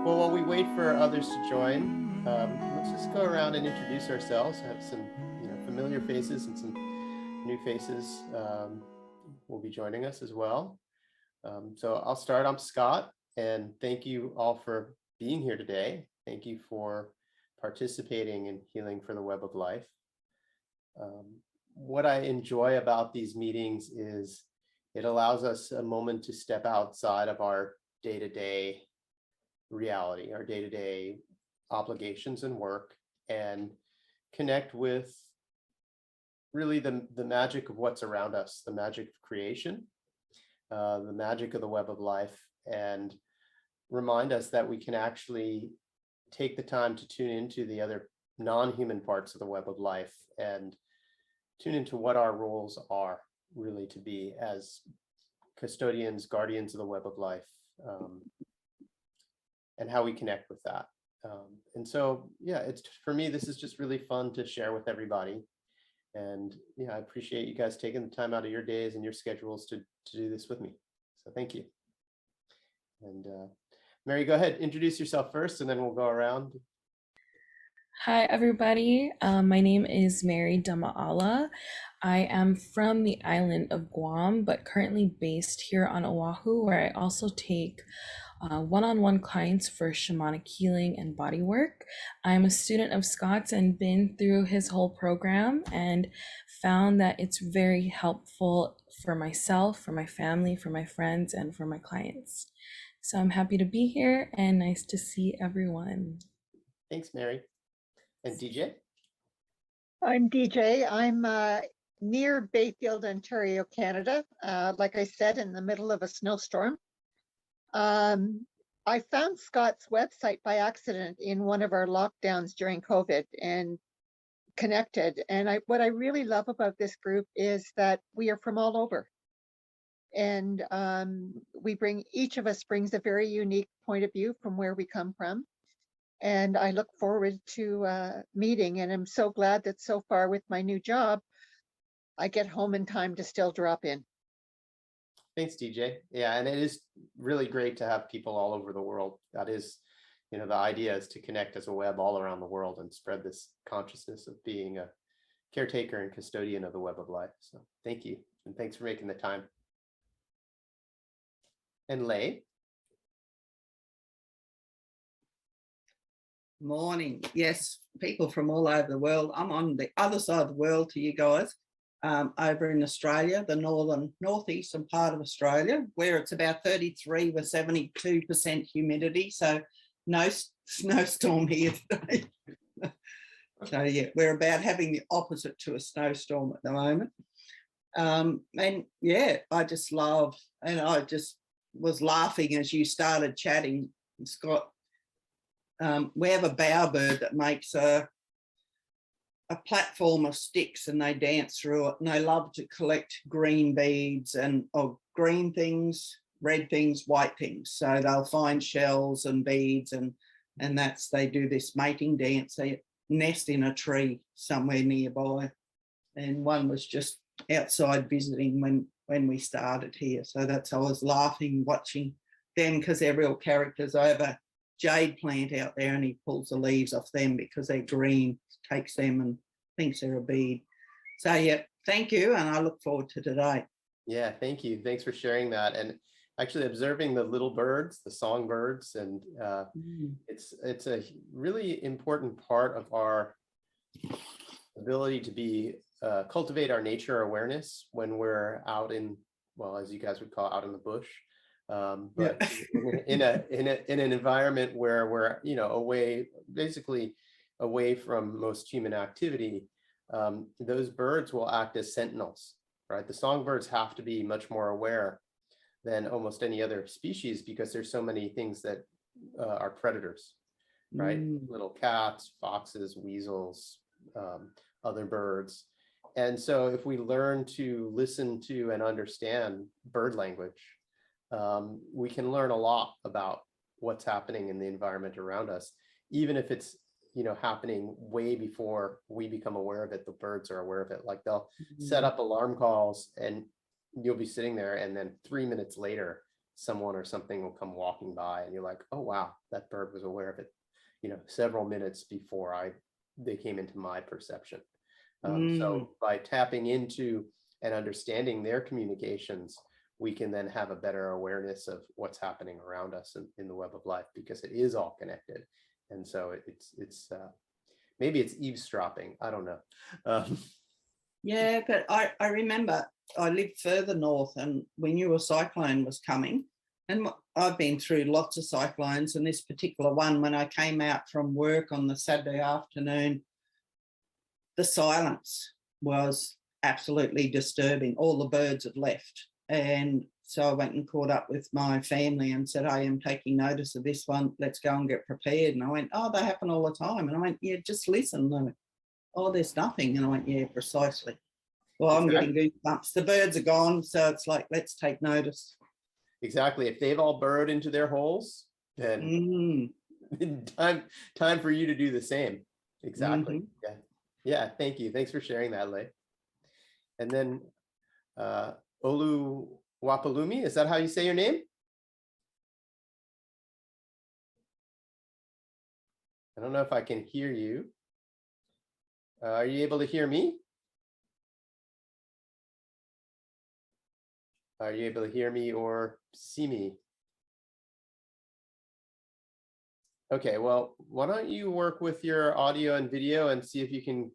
Well, while we wait for others to join, let's just go around and introduce ourselves. I have some, familiar faces and some new faces will be joining us as well. So I'll start. I'm Scott, and thank you all for being here today. Thank you for participating in Healing for the Web of Life. What I enjoy about these meetings is it allows us a moment to step outside of our day-to-day reality, our day-to-day obligations and work, and connect with really the magic of what's around us, the magic of creation, the magic of the web of life, and remind us that we can actually take the time to tune into the other non-human parts of the web of life and tune into what our roles are really to be as custodians, guardians of the web of life, and how we connect with that. And so, yeah, it's, for me, this is just really fun to share with everybody. And yeah, I appreciate you guys taking the time out of your days and your schedules to do this with me. So thank you. And Mary, go ahead, introduce yourself first, and then we'll go around. Hi, everybody. My name is Mary Dama'ala. I am from the island of Guam, but currently based here on Oahu, where I also take one-on-one clients for shamanic healing and body work. I'm a student of Scott's and been through his whole program and found that it's very helpful for myself, for my family, for my friends, and for my clients. So I'm happy to be here and nice to see everyone. Thanks, Mary. And DJ? I'm DJ. I'm near Bayfield, Ontario, Canada. Like I said, in the middle of a snowstorm. I found Scott's website by accident in one of our lockdowns during COVID and connected. And what I really love about this group is that we are from all over. And each of us brings a very unique point of view from where we come from. And I look forward to meeting, and I'm so glad that so far with my new job, I get home in time to still drop in. Thanks, DJ. Yeah, and it is really great to have people all over the world. That is, the idea is to connect as a web all around the world and spread this consciousness of being a caretaker and custodian of the web of life. So thank you, and thanks for making the time. And Lei? Morning. Yes, people from all over the world. I'm on the other side of the world to you guys, over in Australia, the northeastern part of Australia, where it's about 33 with 72% humidity. So no snowstorm here today. So yeah, we're about having the opposite to a snowstorm at the moment. And yeah, I just love, and I just was laughing as you started chatting, Scott. We have a bowerbird that makes a platform of sticks, and they dance through it, and they love to collect green beads and green things, red things, white things. So they'll find shells and beads, and they do this mating dance. They nest in a tree somewhere nearby, and one was just outside visiting when we started here. So that's, I was laughing watching them because they're real characters. I have a jade plant out there, and he pulls the leaves off them because they're green, takes them and thinks they're a bead. So yeah, thank you, and I look forward to today. Yeah, thank you. Thanks for sharing that. And actually observing the little birds, the songbirds, and it's a really important part of our ability to be cultivate our nature awareness when we're out in, well, as you guys would call, out in the bush. But yeah. in an environment where we're basically away from most human activity, those birds will act as sentinels, right? The songbirds have to be much more aware than almost any other species because there's so many things that are predators, right? Little cats, foxes, weasels, other birds. And so if we learn to listen to and understand bird language, we can learn a lot about what's happening in the environment around us, even if it's happening way before we become aware of it. The birds are aware of it. Like they'll set up alarm calls, and you'll be sitting there, and then 3 minutes later someone or something will come walking by and you're like, oh, wow, that bird was aware of it, several minutes before they came into my perception. So by tapping into and understanding their communications, we can then have a better awareness of what's happening around us in the web of life, because it is all connected. And so it's maybe it's eavesdropping. I don't know. Yeah, but I remember I lived further north, and we knew a cyclone was coming. And I've been through lots of cyclones, and this particular one, when I came out from work on the Saturday afternoon, the silence was absolutely disturbing. All the birds had left. And so I went and caught up with my family and said, I am taking notice of this one. Let's go and get prepared. And I went, oh, they happen all the time. And I went, yeah, just listen. And I went, oh, there's nothing. And I went, yeah, precisely. Well, I'm getting goosebumps. The birds are gone. So it's like, let's take notice. Exactly. If they've all burrowed into their holes, then time for you to do the same. Exactly. Yeah. Yeah. Thank you. Thanks for sharing that, Lei. And then Olu Wapalumi, is that how you say your name? I don't know if I can hear you. Are you able to hear me? Are you able to hear me or see me? Okay, well, why don't you work with your audio and video and see if you can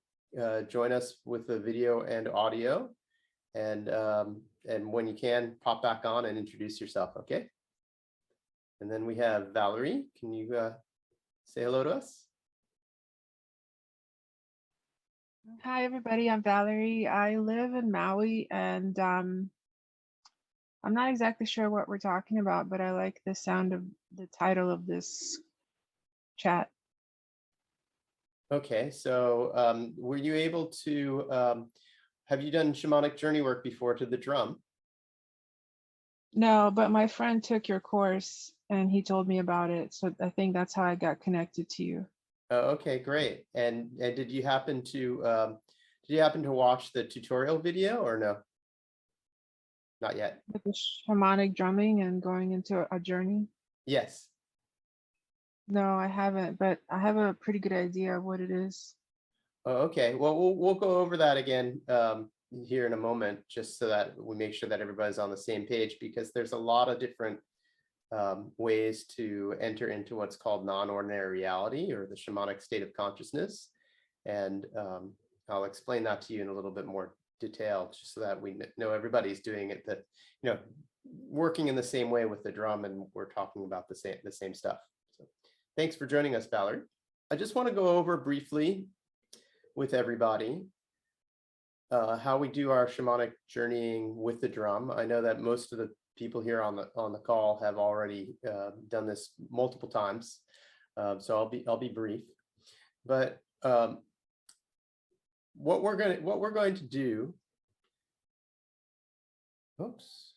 join us with the video and audio. And when you can, pop back on and introduce yourself, okay? And then we have Valerie. Can you say hello to us? Hi, everybody. I'm Valerie. I live in Maui, and I'm not exactly sure what we're talking about, but I like the sound of the title of this chat. Okay, so were you able to, have you done shamanic journey work before to the drum? No, but my friend took your course and he told me about it. So I think that's how I got connected to you. Oh, okay, great. And did you happen to watch the tutorial video or no? Not yet. With the shamanic drumming and going into a journey? Yes. No, I haven't, but I have a pretty good idea of what it is. Oh, okay. Well, we'll go over that again here in a moment, just so that we make sure that everybody's on the same page, because there's a lot of different ways to enter into what's called non-ordinary reality, or the shamanic state of consciousness. And I'll explain that to you in a little bit more detail, just so that we know everybody's doing it, that, working in the same way with the drum, and we're talking about the same stuff. So thanks for joining us, Valerie. I just want to go over briefly with everybody how we do our shamanic journeying with the drum. I know that most of the people here on the call have already done this multiple times, so I'll be brief. But what we're going to do. Oops,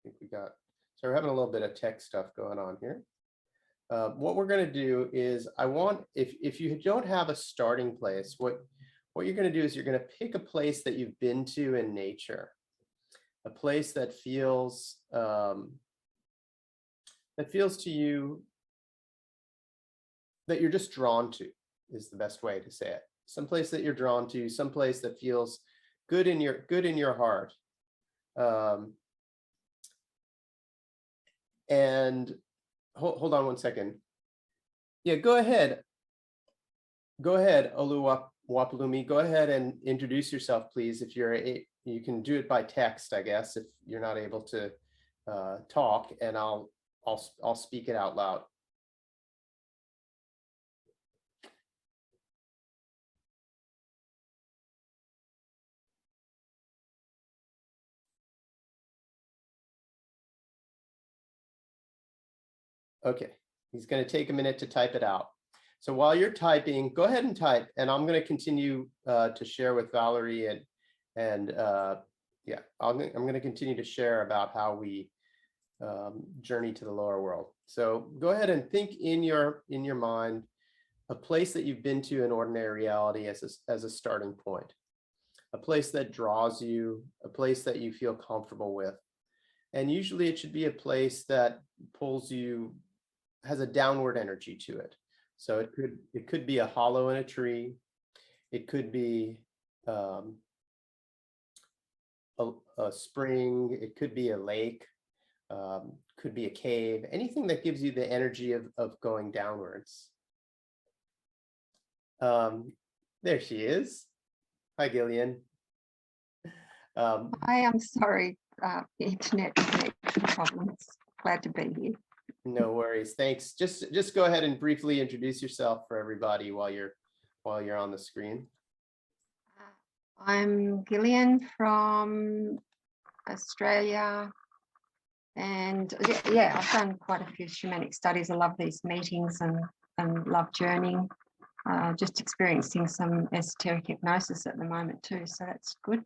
I think so we're having a little bit of tech stuff going on here. What we're going to do is, if you don't have a starting place, what you're going to do is you're going to pick a place that you've been to in nature, a place that feels to you that you're just drawn to, is the best way to say it. Some place that you're drawn to, some place that feels good in your heart. And hold on one second. Yeah, go ahead. Go ahead, Olu Wapalumi. Go ahead and introduce yourself, please. If you can do it by text, I guess, if you're not able to talk, and I'll speak it out loud. Okay, he's going to take a minute to type it out. So while you're typing, go ahead and type, and I'm going to continue to share with Valerie, and yeah, I'm going to continue to share about how we journey to the lower world. So go ahead and think in your mind a place that you've been to in ordinary reality as a starting point, a place that draws you, a place that you feel comfortable with. And usually it should be a place that pulls you, has a downward energy to it. So it could be a hollow in a tree. It could be a spring. It could be a lake. Could be a cave. Anything that gives you the energy of going downwards. There she is. Hi, Gillian. I am sorry, internet connection problems. Glad to be here. No worries. Thanks. Just go ahead and briefly introduce yourself for everybody while you're on the screen. I'm Gillian from Australia, and yeah, I've done quite a few shamanic studies. I love these meetings and love journeying. Just experiencing some esoteric hypnosis at the moment too, so that's good.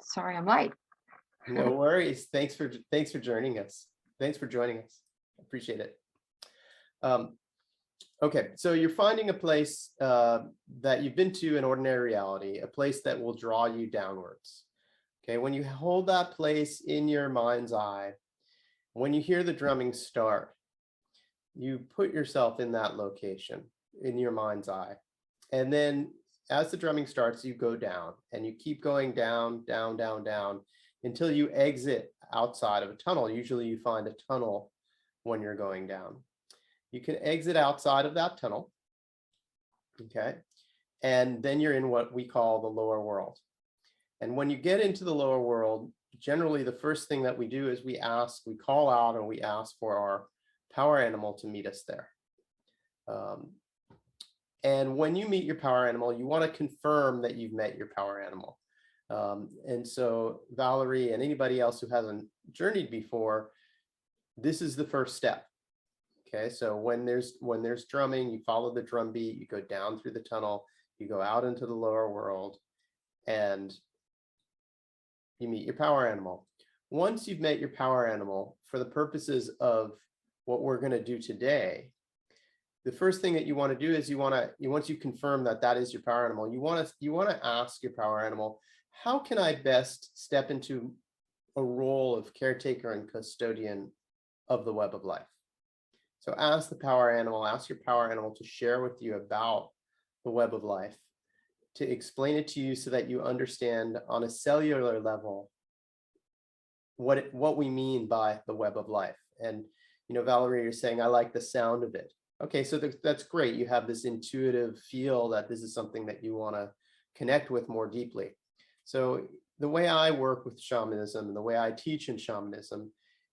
Sorry I'm late. No worries. Thanks for joining us. Thanks for joining us. Appreciate it. Okay, so you're finding a place that you've been to in ordinary reality, a place that will draw you downwards. Okay, when you hold that place in your mind's eye, when you hear the drumming start, you put yourself in that location in your mind's eye. And then as the drumming starts, you go down and you keep going down, down, down, down until you exit outside of a tunnel. Usually you find a tunnel when you're going down. You can exit outside of that tunnel, okay? And then you're in what we call the lower world. And when you get into the lower world, generally the first thing that we do is we call out and we ask for our power animal to meet us there. And when you meet your power animal, you want to confirm that you've met your power animal. And so Valerie and anybody else who hasn't journeyed before, this is the first step. Okay, so when there's drumming, you follow the drum beat, you go down through the tunnel, you go out into the lower world, and you meet your power animal. Once you've met your power animal, for the purposes of what we're going to do today, the first thing that you want to do is once you confirm that that is your power animal, you want to ask your power animal, how can I best step into a role of caretaker and custodian of the web of life? So ask your power animal to share with you about the web of life, to explain it to you so that you understand on a cellular level what we mean by the web of life. And Valerie, you're saying, I like the sound of it. Okay, so that's great. You have this intuitive feel that this is something that you want to connect with more deeply. So the way I work with shamanism and the way I teach in shamanism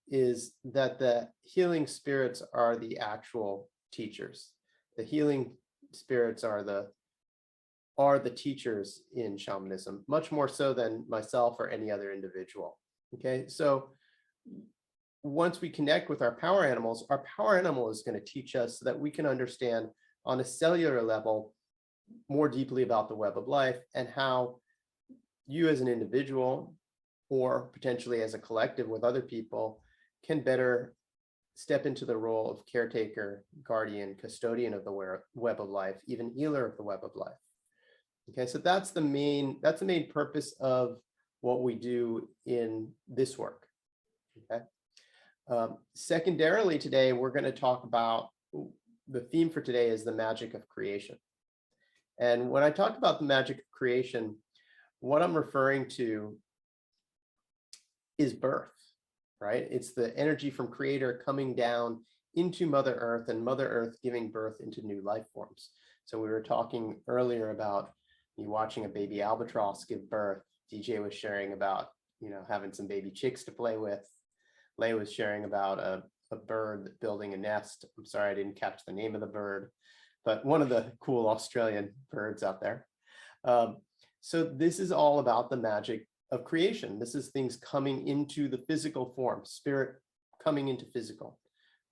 is that the healing spirits are the actual teachers. The healing spirits are the teachers in shamanism, much more so than myself or any other individual. Okay, so once we connect with our power animal is going to teach us so that we can understand on a cellular level more deeply about the web of life and how you as an individual or potentially as a collective with other people can better step into the role of caretaker, guardian, custodian of the web of life, even healer of the web of life. Okay, so that's the main purpose of what we do in this work. Okay. Secondarily, today we're going to talk about, the theme for today is the magic of creation. And when I talk about the magic of creation, what I'm referring to is birth, right? It's the energy from Creator coming down into Mother Earth and Mother Earth giving birth into new life forms. So we were talking earlier about you watching a baby albatross give birth. DJ was sharing about, having some baby chicks to play with. Lay was sharing about a bird building a nest. I'm sorry, I didn't catch the name of the bird, but one of the cool Australian birds out there. So this is all about the magic of creation. This is things coming into the physical form, spirit coming into physical,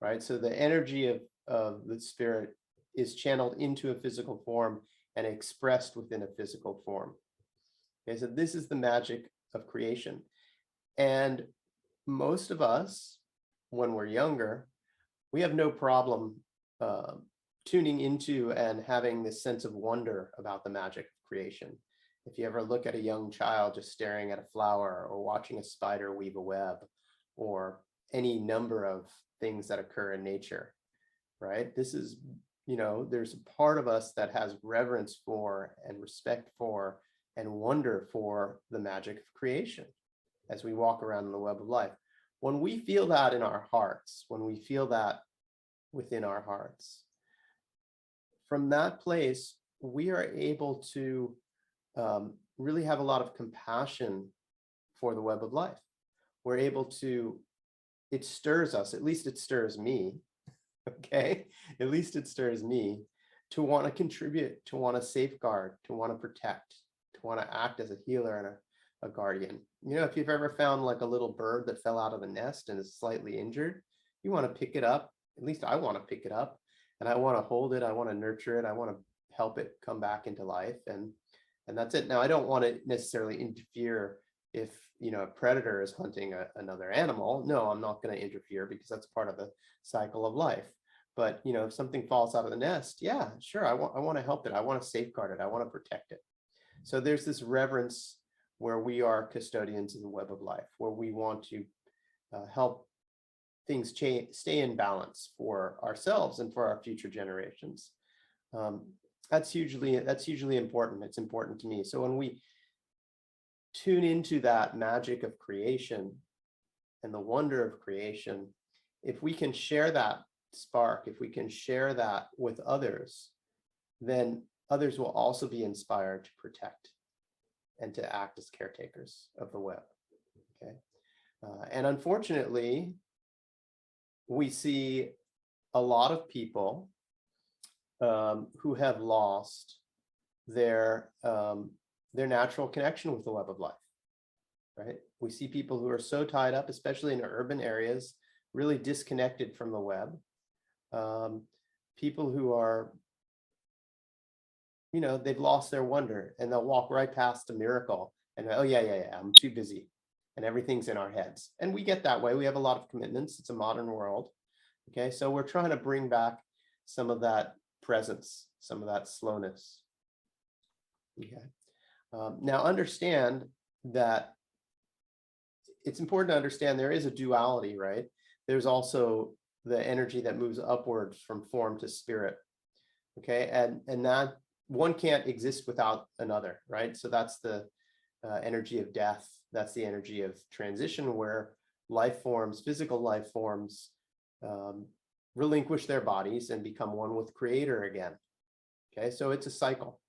right? So the energy of the spirit is channeled into a physical form and expressed within a physical form. Okay, so this is the magic of creation. And most of us, when we're younger, we have no problem tuning into and having this sense of wonder about the magic of creation. If you ever look at a young child just staring at a flower, or watching a spider weave a web, or any number of things that occur in nature, right? This is, there's a part of us that has reverence for and respect for and wonder for the magic of creation as we walk around in the web of life. When we feel that in our hearts, when we feel that within our hearts, from that place, we are able to really have a lot of compassion for the web of life. We're able to, it stirs us, at least it stirs me, okay? At least it stirs me to want to contribute, to want to safeguard, to want to protect, to want to act as a healer and a guardian. If you've ever found like a little bird that fell out of a nest and is slightly injured, you want to pick it up. At least I want to pick it up, and I want to hold it. I want to nurture it. I want to help it come back into life. And that's it. Now, I don't want to necessarily interfere if, a predator is hunting another animal. No, I'm not going to interfere, because that's part of the cycle of life. But, if something falls out of the nest, yeah, sure. I want to help it. I want to safeguard it. I want to protect it. So there's this reverence where we are custodians of the web of life, where we want to help things stay in balance for ourselves and for our future generations. That's hugely important. It's important to me. So when we tune into that magic of creation and the wonder of creation, if we can share that spark, if we can share that with others, then others will also be inspired to protect and to act as caretakers of the web. Okay, and unfortunately, we see a lot of people who have lost their natural connection with the web of life, right? We see people who are so tied up, especially in urban areas, really disconnected from the web. People who are, they've lost their wonder, and they'll walk right past a miracle and, oh yeah, I'm too busy, and everything's in our heads. And we get that way. We have a lot of commitments. It's a modern world. Okay, so we're trying to bring back some of that presence, some of that slowness. Okay. Now understand that it's important to understand there is a duality, right? There's also the energy that moves upwards from form to spirit. Okay, and that one can't exist without another, right? So that's the energy of death. That's the energy of transition, where life forms, physical life forms, relinquish their bodies and become one with Creator again. Okay, so it's a cycle.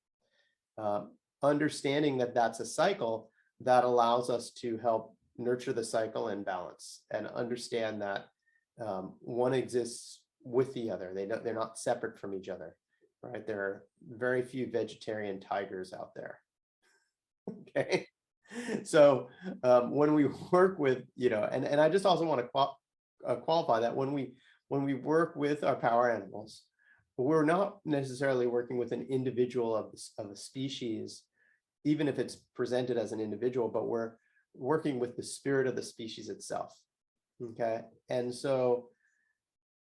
Understanding that that's a cycle, that allows us to help nurture the cycle in balance, and understand that one exists with the other. They're not separate from each other, right? There are very few vegetarian tigers out there. Okay, so when we work with, and I just also want to qualify that when we work with our power animals, we're not necessarily working with an individual of a species, even if it's presented as an individual, but we're working with the spirit of the species itself. Okay, and so,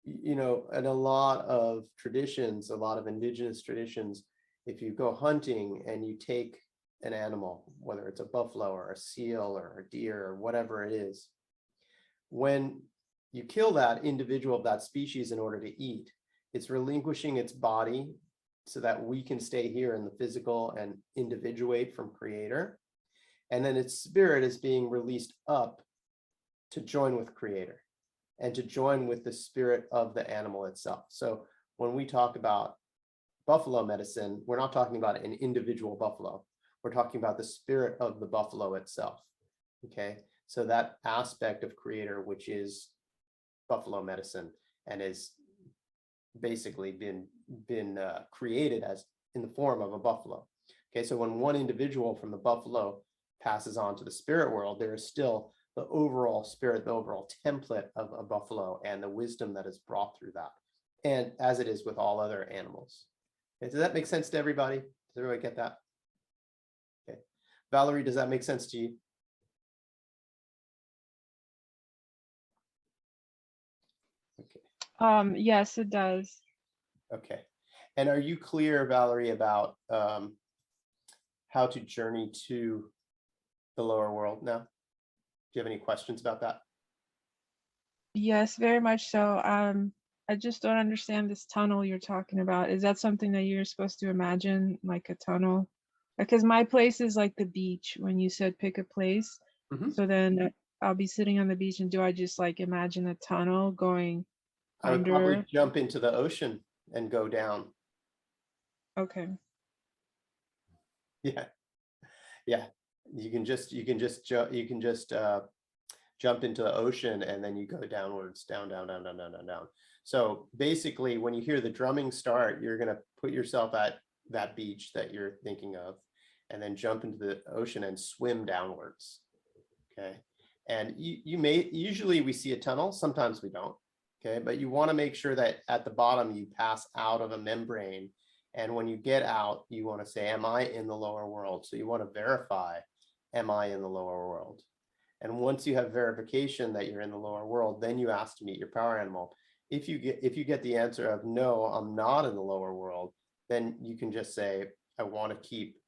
in a lot of traditions, a lot of indigenous traditions, if you go hunting and you take an animal, whether it's a buffalo or a seal or a deer or whatever it is, when you kill that individual of that species in order to eat, it's relinquishing its body so that we can stay here in the physical and individuate from Creator. And then its spirit is being released up to join with Creator and to join with the spirit of the animal itself. So when we talk about buffalo medicine, we're not talking about an individual buffalo. We're talking about the spirit of the buffalo itself. Okay, so that aspect of Creator, which is buffalo medicine, and is basically been created as in the form of a buffalo. Okay, so when one individual from the buffalo passes on to the spirit world, there is still the overall spirit, the overall template of a buffalo, and the wisdom that is brought through that, and as it is with all other animals. Okay, does that make sense to everybody? Does everybody get that? Okay, Valerie, does that make sense to you? Okay. Yes, it does. Okay. And are you clear, Valerie, about how to journey to the lower world now? Do you have any questions about that? Yes, very much so. I just don't understand this tunnel you're talking about. Is that something that you're supposed to imagine, like a tunnel? Because my place is like the beach when you said pick a place. Mhm. So then I'll be sitting on the beach, and do I just like imagine a tunnel going I would probably under? jump into the ocean and go down. Okay. Yeah, yeah. You can just jump into the ocean, and then you go downwards, down, down, down, down, down, down, down. So basically, when you hear the drumming start, you're gonna put yourself at that beach that you're thinking of, and then jump into the ocean and swim downwards. Okay, and you may usually we see a tunnel, sometimes we don't. Okay, but you want to make sure that at the bottom you pass out of a membrane, and when you get out, you want to say, am I in the lower world? So you want to verify, am I in the lower world? And once you have verification that you're in the lower world, then you ask to meet your power animal. If you get the answer of no, I'm not in the lower world, then you can just say, I want to keep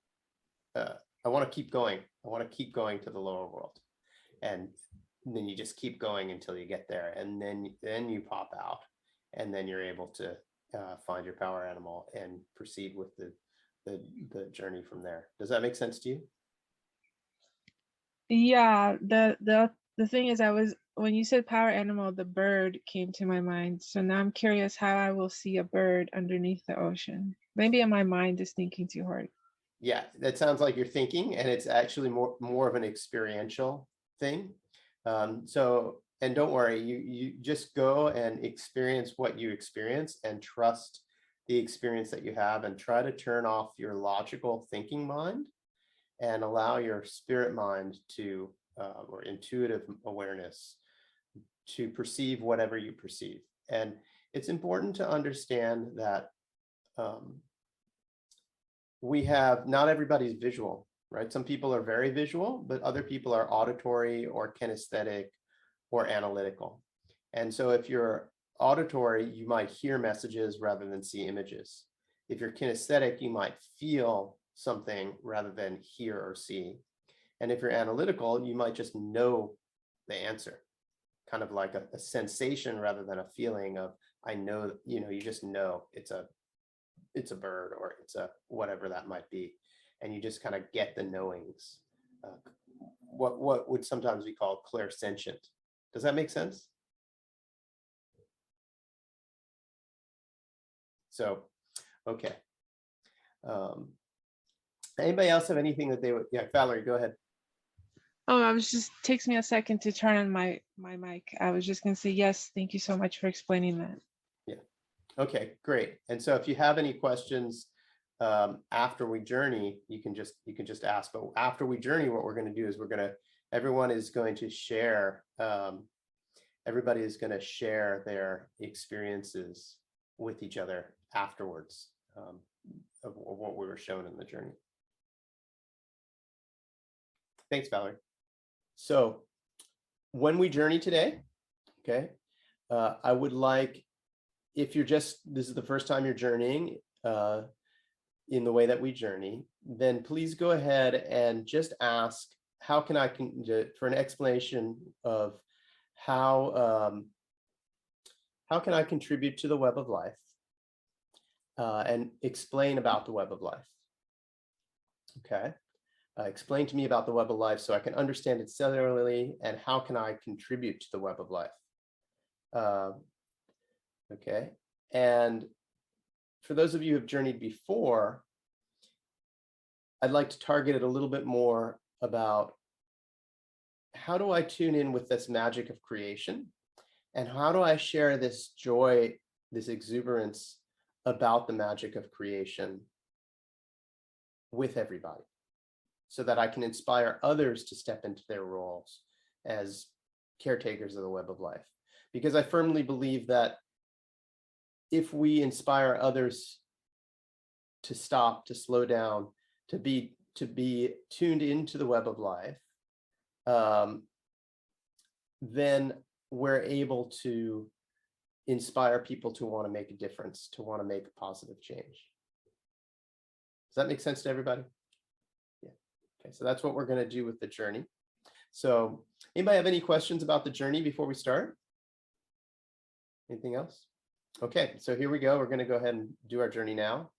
going. I want to keep going to the lower world. And then you just keep going until you get there, and then you pop out, and then you're able to find your power animal and proceed with the journey from there. Does that make sense to you? Yeah, the thing is, when you said power animal, the bird came to my mind. So now I'm curious how I will see a bird underneath the ocean. Maybe my mind is thinking too hard. Yeah, that sounds like you're thinking, and it's actually more of an experiential thing. And don't worry, you just go and experience what you experience and trust the experience that you have, and try to turn off your logical thinking mind and allow your spirit mind to or intuitive awareness to perceive whatever you perceive. And it's important to understand that not everybody's visual, right? Some people are very visual, but other people are auditory or kinesthetic or analytical. And so if you're auditory, you might hear messages rather than see images. If you're kinesthetic, you might feel something rather than hear or see. And if you're analytical, you might just know the answer, kind of like a sensation rather than a feeling of, I know, you just know it's a bird, or it's a whatever that might be. And you just kind of get the knowings, what would sometimes be called clairsentient. Does that make sense? So, okay. Anybody else have anything that they would, yeah, Valerie, go ahead. Oh, takes me a second to turn on my mic. I was just gonna say yes, thank you so much for explaining that. Yeah. Okay, great. And so if you have any questions after we journey, you can just ask. But after we journey, what we're going to do is everyone is going to share. Everybody is going to share their experiences with each other afterwards of what we were shown in the journey. Thanks, Valerie. So when we journey today, okay, I would like, if this is the first time you're journeying in the way that we journey, then please go ahead and just ask, how can I, for an explanation of how can I contribute to the web of life, and explain about the web of life. Okay. Explain to me about the web of life so I can understand it cellularly, and how can I contribute to the web of life. Okay, and for those of you who have journeyed before, I'd like to target it a little bit more about, how do I tune in with this magic of creation, and how do I share this joy, this exuberance about the magic of creation with everybody, so that I can inspire others to step into their roles as caretakers of the web of life. Because I firmly believe that if we inspire others to stop, to slow down, to be tuned into the web of life, then we're able to inspire people to want to make a difference, to want to make a positive change. Does that make sense to everybody? Okay, so that's what we're going to do with the journey. So anybody have any questions about the journey before we start? Anything else? Okay, so here we go. We're going to go ahead and do our journey now.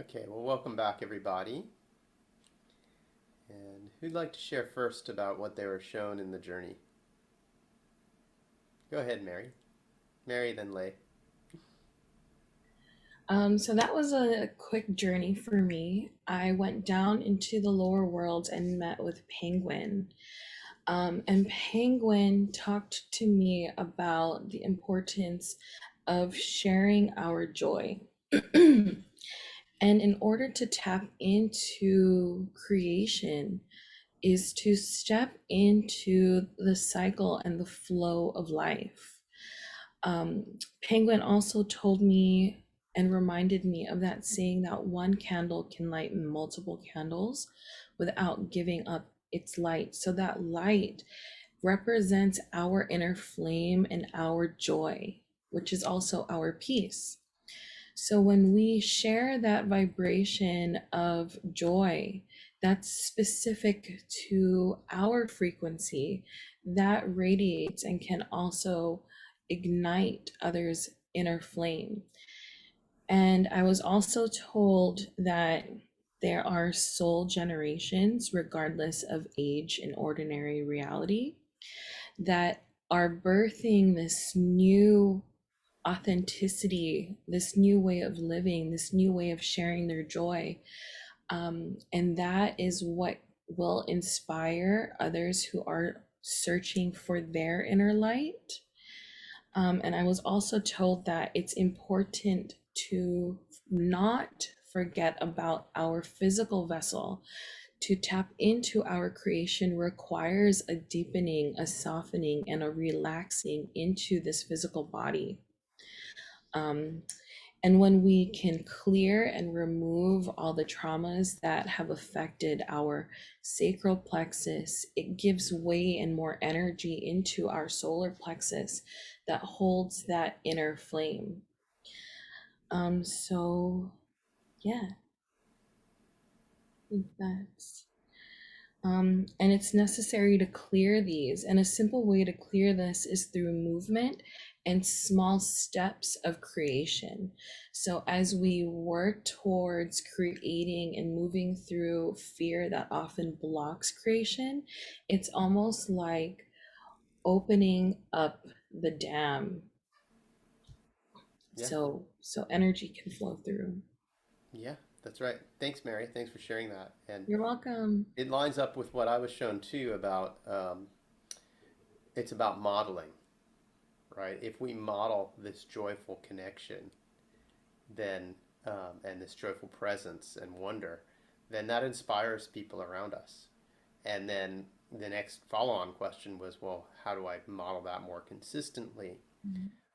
Okay, well, welcome back, everybody. And who'd like to share first about what they were shown in the journey? Go ahead, Mary. Mary, then Lay. So that was a quick journey for me. I went down into the lower world and met with Penguin. And Penguin talked to me about the importance of sharing our joy. And in order to tap into creation, is to step into the cycle and the flow of life. Penguin also told me and reminded me of that saying that one candle can light multiple candles without giving up its light. So that light represents our inner flame and our joy, which is also our peace. So when we share that vibration of joy that's specific to our frequency, that radiates and can also ignite others' inner flame. And I was also told that there are soul generations, regardless of age in ordinary reality, that are birthing this new authenticity, this new way of living, this new way of sharing their joy. And that is what will inspire others who are searching for their inner light. And I was also told that it's important to not forget about our physical vessel. To tap into our creation requires a deepening, a softening, and a relaxing into this physical body. And when we can clear and remove all the traumas that have affected our sacral plexus, it gives way and more energy into our solar plexus that holds that inner flame. So yeah, I think that's and it's necessary to clear these. And a simple way to clear this is through movement and small steps of creation. So as we work towards creating and moving through fear that often blocks creation, it's almost like opening up the dam. Yeah. So energy can flow through. Yeah, that's right. Thanks, Mary. Thanks for sharing that. And You're welcome. it lines up with what I was shown too about it's about modeling, right? If we model this joyful connection, then and this joyful presence and wonder, then that inspires people around us. And then the next follow-on question was, well, how do I model that more consistently?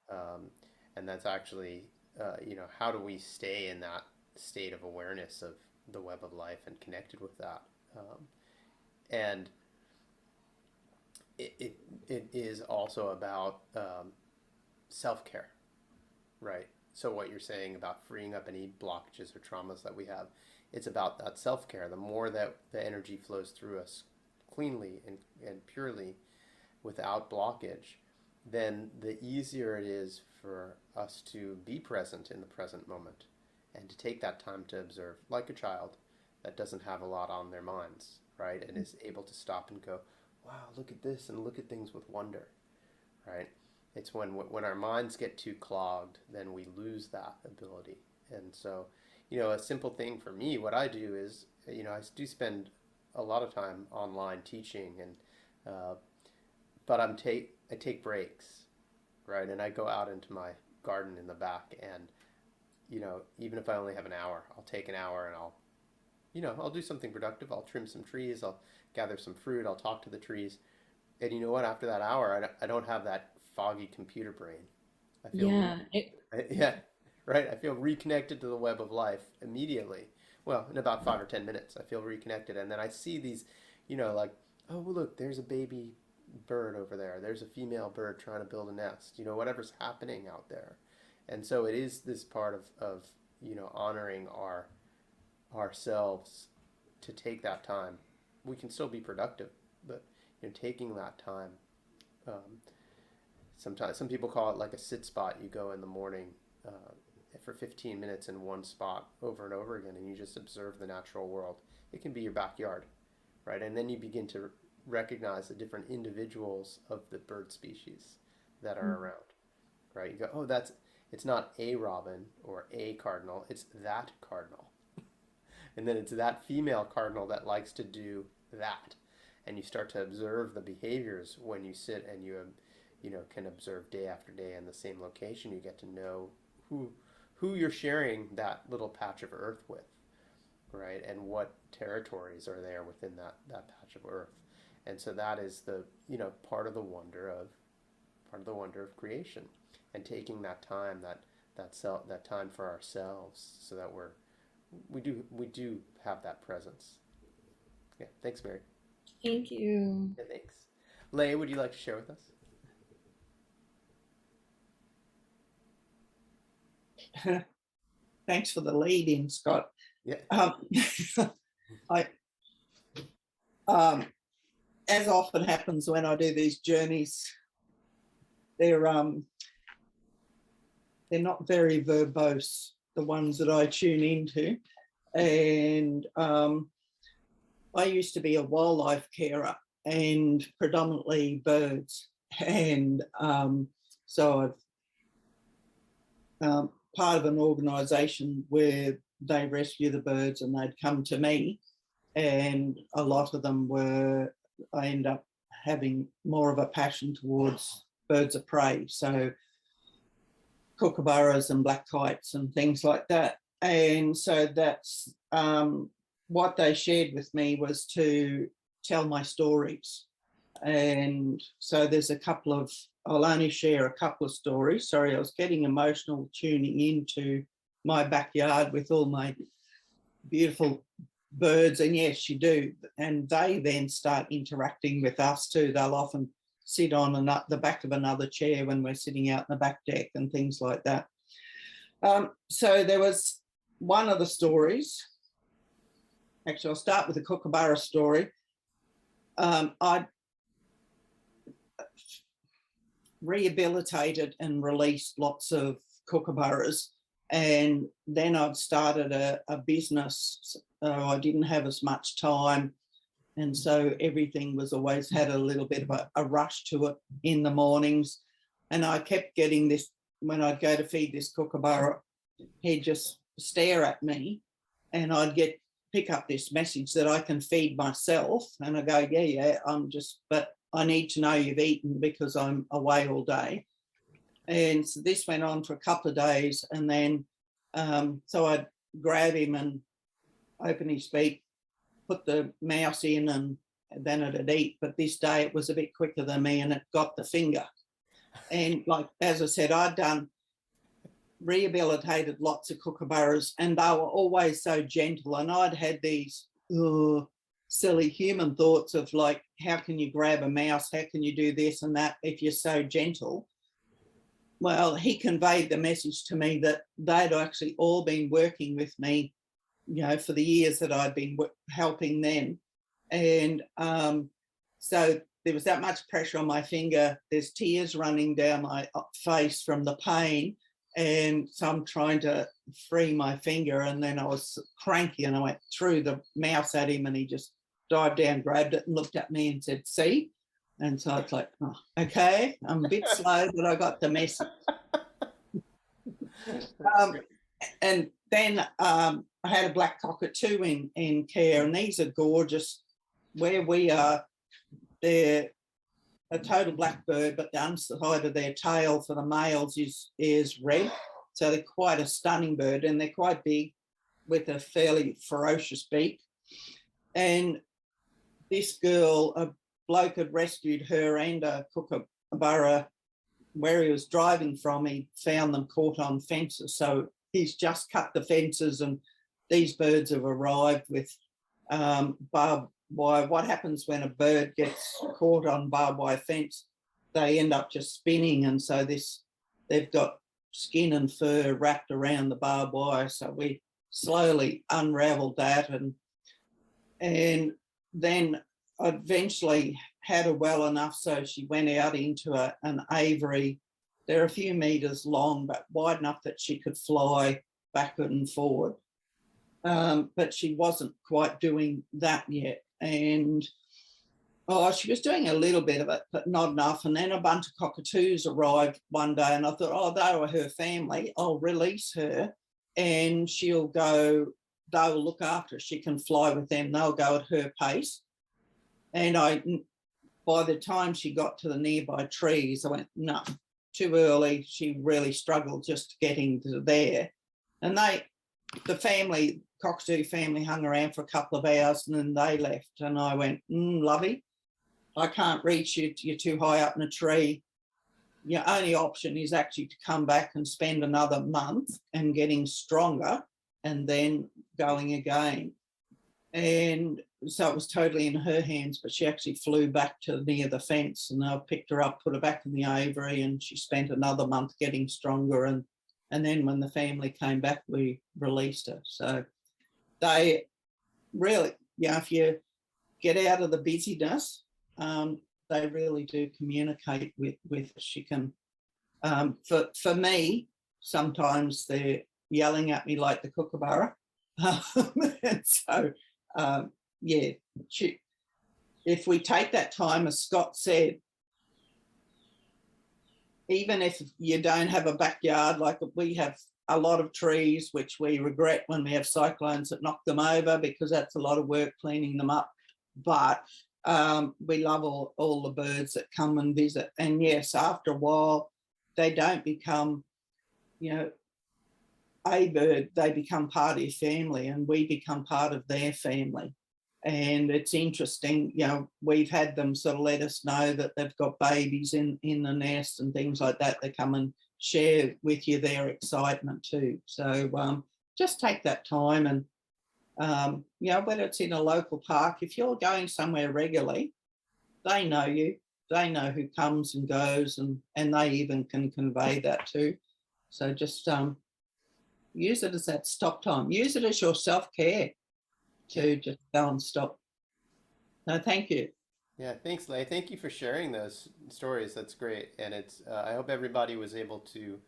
Um, and that's actually, how do we stay in that state of awareness of the web of life and connected with that? And it is also about self-care, right? So what you're saying about freeing up any blockages or traumas that we have, it's about that self-care. The more that the energy flows through us cleanly and purely without blockage, then the easier it is for us to be present in the present moment and to take that time to observe, like a child that doesn't have a lot on their minds, right? And is able to stop and go, wow, look at this, and look at things with wonder, right? It's when our minds get too clogged, then we lose that ability. And so, a simple thing for me, what I do is, I do spend a lot of time online teaching, but I take breaks, right? And I go out into my garden in the back, and even if I only have an hour, I'll take an hour and I'll do something productive. I'll trim some trees, I'll gather some fruit, I'll talk to the trees. And you know what? After that hour, I don't have that foggy computer brain. I feel, Yeah. yeah, right. I feel reconnected to the web of life immediately. Well, in about 5 or 10 minutes, I feel reconnected. And then I see these, like, oh, look, there's a baby bird over there. There's a female bird trying to build a nest, whatever's happening out there. And so it is this part of honoring ourselves to take that time. We can still be productive, but taking that time. Sometimes some people call it like a sit spot. You go in the morning for 15 minutes in one spot over and over again, and you just observe the natural world. It can be your backyard, right? And then you begin to recognize the different individuals of the bird species that are around, right? You go, oh, it's not a robin or a cardinal, it's that cardinal. And then it's that female cardinal that likes to do that. And you start to observe the behaviors when you sit and you can observe day after day in the same location. You get to know who you're sharing that little patch of earth with, right? And what territories are there within that patch of earth. And so that is the part of the wonder of creation, and taking that time that time for ourselves, so that we do have that presence. Yeah, thanks, Mary. Thank you. Yeah, thanks. Leigh, would you like to share with us? Thanks for the lead in, Scott. Yeah. As often happens when I do these journeys, they're not very verbose, the ones that I tune into. And I used to be a wildlife carer, and predominantly birds. And so I've part of an organisation where they rescue the birds, and they'd come to me, and a lot of them I end up having more of a passion towards birds of prey, so kookaburras and black kites and things like that. And so that's what they shared with me, was to tell my stories. And so there's I'll only share a couple of stories. Sorry, I was getting emotional tuning into my backyard with all my beautiful birds. And yes, you do. And they then start interacting with us too. They'll often sit on the back of another chair when we're sitting out in the back deck and things like that. So there was one of the stories. Actually, I'll start with the kookaburra story. I rehabilitated and released lots of kookaburras, and then I'd started a business. I didn't have as much time, and so everything was always had a little bit of a rush to it in the mornings. And I kept getting this, when I'd go to feed this kookaburra, he'd just stare at me, and I'd pick up this message that I can feed myself. And I go, yeah, but I need to know you've eaten because I'm away all day. And so this went on for a couple of days. And then, so I'd grab him and open his beak, put the mouse in, and then it'd eat. But this day it was a bit quicker than me, and it got the finger. And like, as I said, I'd rehabilitated lots of kookaburras, and they were always so gentle. And I'd had these silly human thoughts of like, how can you grab a mouse? How can you do this and that if you're so gentle? Well, he conveyed the message to me that they'd actually all been working with me, for the years that I'd been helping them. And so there was that much pressure on my finger. There's tears running down my face from the pain. And so I'm trying to free my finger, and then I was cranky, and I went threw the mouse at him, and he just dived down, grabbed it, and looked at me and said, "See?" And so I was like, oh, okay, I'm a bit slow, but I got the message. And then I had a black cockatoo in care, and these are gorgeous. Where we are, they're a total black bird, but the underside of their tail for the males is red. So they're quite a stunning bird, and they're quite big with a fairly ferocious beak. And this girl, a bloke had rescued her and a kookaburra where he was driving from. He found them caught on fences. So he's just cut the fences, and these birds have arrived with barbed wire. What happens when a bird gets caught on barbed wire fence? They end up just spinning, and so they've got skin and fur wrapped around the barbed wire. So we slowly unraveled that, and then I eventually had her well enough so she went out into an aviary They're a few meters long, but wide enough that she could fly backward and forward. But she wasn't quite doing that yet. And she was doing a little bit of it, but not enough. And then a bunch of cockatoos arrived one day, and I thought, oh, they were her family. I'll release her, and she'll go. They'll look after her. She can fly with them. They'll go at her pace. And by the time she got to the nearby trees, I went, no, too early. She really struggled just getting to there. And the family, cockatoo family, hung around for a couple of hours, and then they left. And I went, lovey, I can't reach you. You're too high up in a tree. Your only option is actually to come back and spend another month and getting stronger and then going again. And so it was totally in her hands, but she actually flew back to near the fence, and I picked her up, put her back in the aviary, and she spent another month getting stronger. And then when the family came back, we released her. So they really, if you get out of the busyness, they really do communicate with she can. For me, sometimes they're yelling at me like the kookaburra. And so, if we take that time, as Scott said, even if you don't have a backyard, like we have a lot of trees, which we regret when we have cyclones that knock them over, because that's a lot of work cleaning them up. But we love all the birds that come and visit. And yes, after a while, they don't become, a bird, they become part of your family, and we become part of their family. And it's interesting, we've had them sort of let us know that they've got babies in the nest and things like that. They come and share with you their excitement too. So just take that time, and whether it's in a local park, if you're going somewhere regularly, they know you, they know who comes and goes, and they even can convey that too. So just use it as that stop time. Use it as your self-care to just go and stop. No, thank you. Yeah, thanks, Leigh. Thank you for sharing those stories. That's great. And it's I hope everybody was able to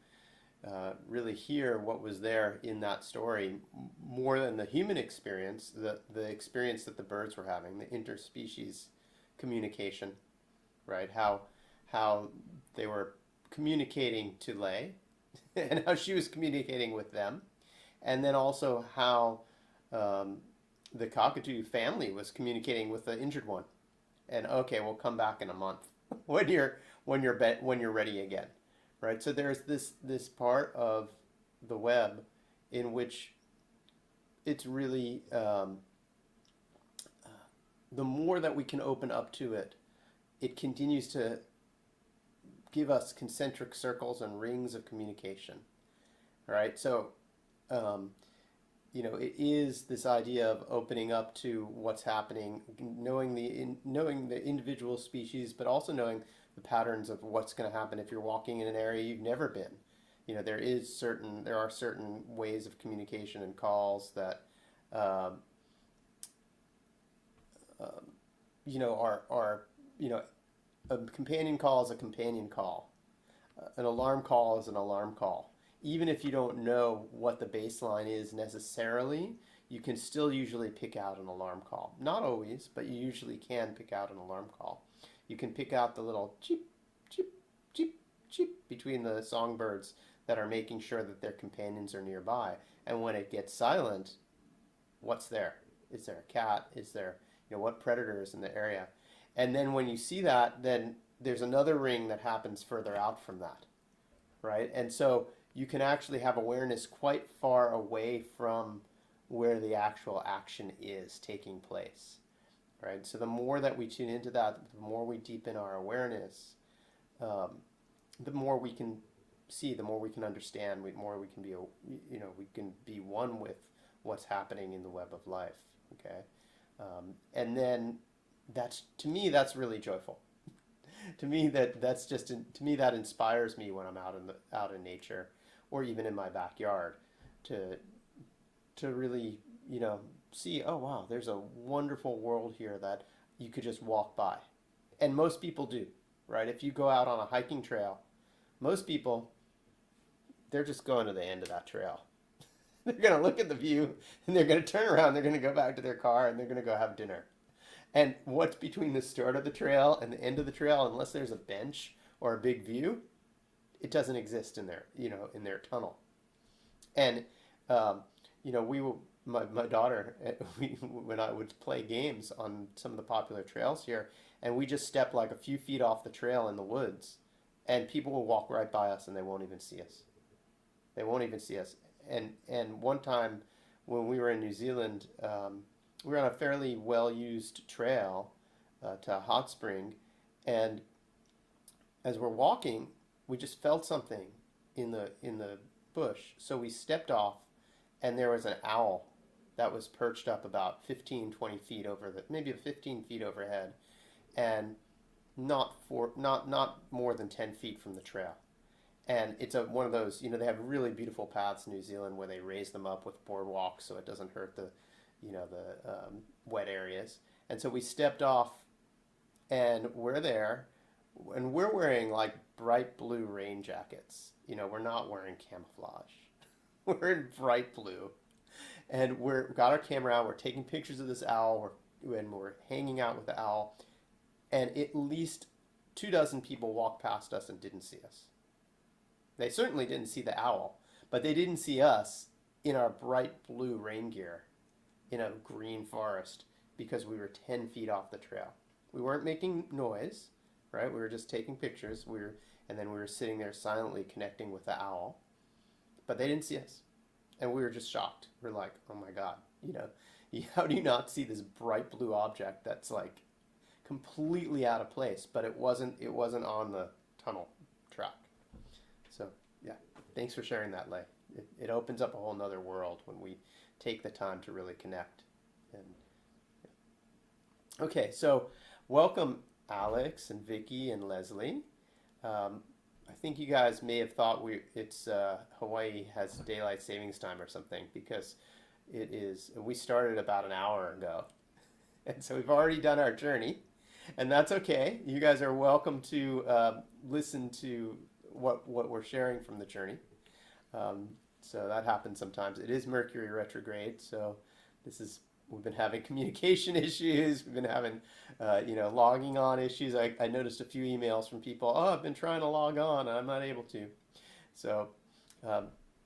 really hear what was there in that story, more than the human experience, the experience that the birds were having, the interspecies communication, right? How they were communicating to Leigh and how she was communicating with them. And then also how the cockatoo family was communicating with the injured one. And okay, we'll come back in a month when you're ready again, right? So there's this part of the web in which it's really the more that we can open up to it, it continues to give us concentric circles and rings of communication, right? So it is this idea of opening up to what's happening, knowing the individual species, but also knowing the patterns of what's going to happen if you're walking in an area you've never been. There are certain ways of communication and calls that a companion call is a companion call. An alarm call is an alarm call. Even if you don't know what the baseline is necessarily, you can still usually pick out an alarm call. Not always, but you usually can pick out an alarm call. You can pick out the little cheep, cheep, cheep, cheep between the songbirds that are making sure that their companions are nearby. And when it gets silent, what's there? Is there a cat? Is there, what predator is in the area? And then when you see that, then there's another ring that happens further out from that, right? And so you can actually have awareness quite far away from where the actual action is taking place, right? So the more that we tune into that, the more we deepen our awareness, the more we can see, the more we can understand, the more we can be, we can be one with what's happening in the web of life, okay? And then to me, that's really joyful. To me, that inspires me when I'm out in nature, or even in my backyard, to really, see, oh wow, there's a wonderful world here that you could just walk by. And most people do, right? If you go out on a hiking trail, Most people, they're just going to the end of that trail. They're going to look at the view and they're going to turn around. They're going to go back to their car and they're going to go have dinner. And what's between the start of the trail and the end of the trail, unless there's a bench or a big view, it doesn't exist in their, in their tunnel. And, we will, my daughter, when I would play games on some of the popular trails here, and we just step like a few feet off the trail in the woods, and people will walk right by us and they won't even see us. They won't even see us. And one time when we were in New Zealand, we were on a fairly well-used trail to a hot spring, and as we're walking, we just felt something in the bush. So we stepped off, and there was an owl that was perched up about 15, 20 feet over maybe 15 feet overhead, and not more than 10 feet from the trail. And it's one of those, they have really beautiful paths in New Zealand where they raise them up with boardwalks so it doesn't hurt the wet areas. And so we stepped off, and we're there, and we're wearing like bright blue rain jackets. We're not wearing camouflage. We're in bright blue, and got our camera out. We're taking pictures of this owl, and we're hanging out with the owl. And at least 24 people walked past us and didn't see us. They certainly didn't see the owl, but they didn't see us in our bright blue rain gear in a green forest because we were 10 feet off the trail. We weren't making noise, right? We were just taking pictures. And then we were sitting there silently connecting with the owl, but they didn't see us. And we were just shocked. We're like, oh my God, how do you not see this bright blue object that's like completely out of place? But it wasn't on the tunnel track. So yeah, thanks for sharing that, Lei. It opens up a whole nother world when we take the time to really connect. And okay, so welcome Alex and Vicky and Leslie. I think you guys may have thought Hawaii has daylight savings time or something, because it is. We started about an hour ago, and so we've already done our journey, and that's okay. You guys are welcome to listen to what we're sharing from the journey. So that happens sometimes. It is Mercury retrograde, so we've been having communication issues. We've been having, logging on issues. I noticed a few emails from people. Oh, I've been trying to log on and I'm not able to. So,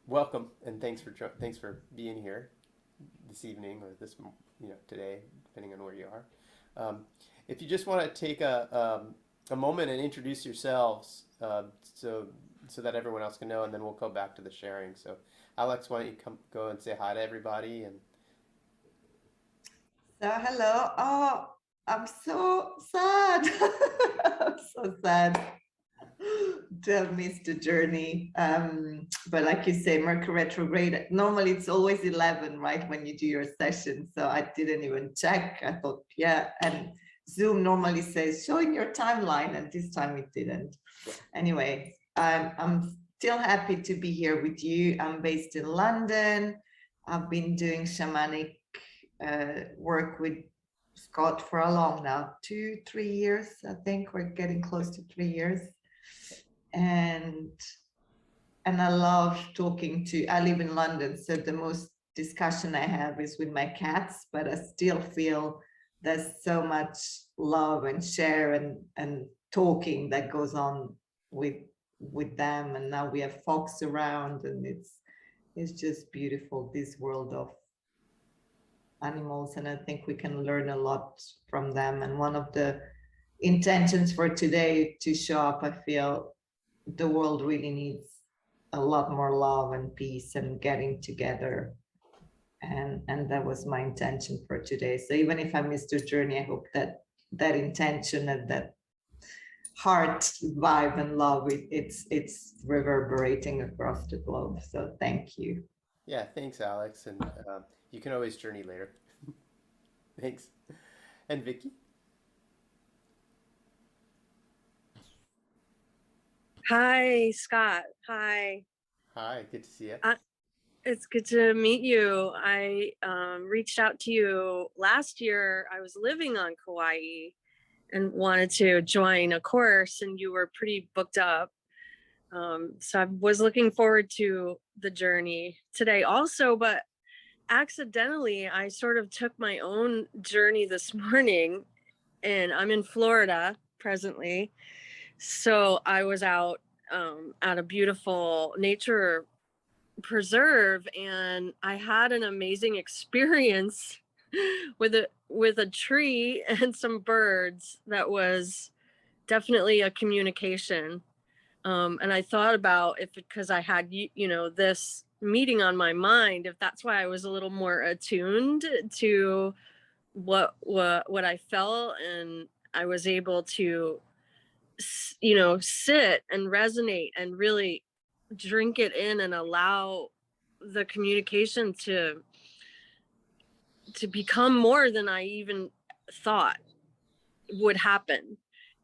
welcome, and thanks for being here this evening, or this, today, depending on where you are. If you just want to take a moment and introduce yourselves, so that everyone else can know, and then we'll go back to the sharing. So, Alex, why don't you go and say hi to everybody? And so hello. Oh, I'm so sad. I'm so sad to have missed the journey. But like you say, Mercury retrograde, normally it's always 11, right, when you do your session. So I didn't even check. I thought, yeah, and Zoom normally says showing your timeline, and this time it didn't. Anyway, I'm still happy to be here with you. I'm based in London. I've been doing shamanic work with Scott for a long now, 2-3 years. I think we're getting close to 3 years. And I love talking I live in London, so the most discussion I have is with my cats, but I still feel there's so much love and share and talking that goes on with them. And now we have fox around, and it's just beautiful, this world of animals, and I think we can learn a lot from them. And one of the intentions for today to show up, I feel the world really needs a lot more love and peace and getting together, and that was my intention for today. So even if I missed the journey, I hope that intention and that heart vibe and love, it's reverberating across the globe. So thank you. yeah, thanks, Alex, and you can always journey later. Thanks. And Vicky? Hi, Scott. Hi. Hi, good to see you. It's good to meet you. I reached out to you last year. I was living on Kauai and wanted to join a course, and you were pretty booked up. So I was looking forward to the journey today also, but accidentally I sort of took my own journey this morning, and I'm in Florida presently. So I was out at a beautiful nature preserve, and I had an amazing experience with a tree and some birds that was definitely a communication. And I thought about if, because I had this meeting on my mind, if that's why I was a little more attuned to what I felt, and I was able to sit and resonate and really drink it in and allow the communication to become more than I even thought would happen.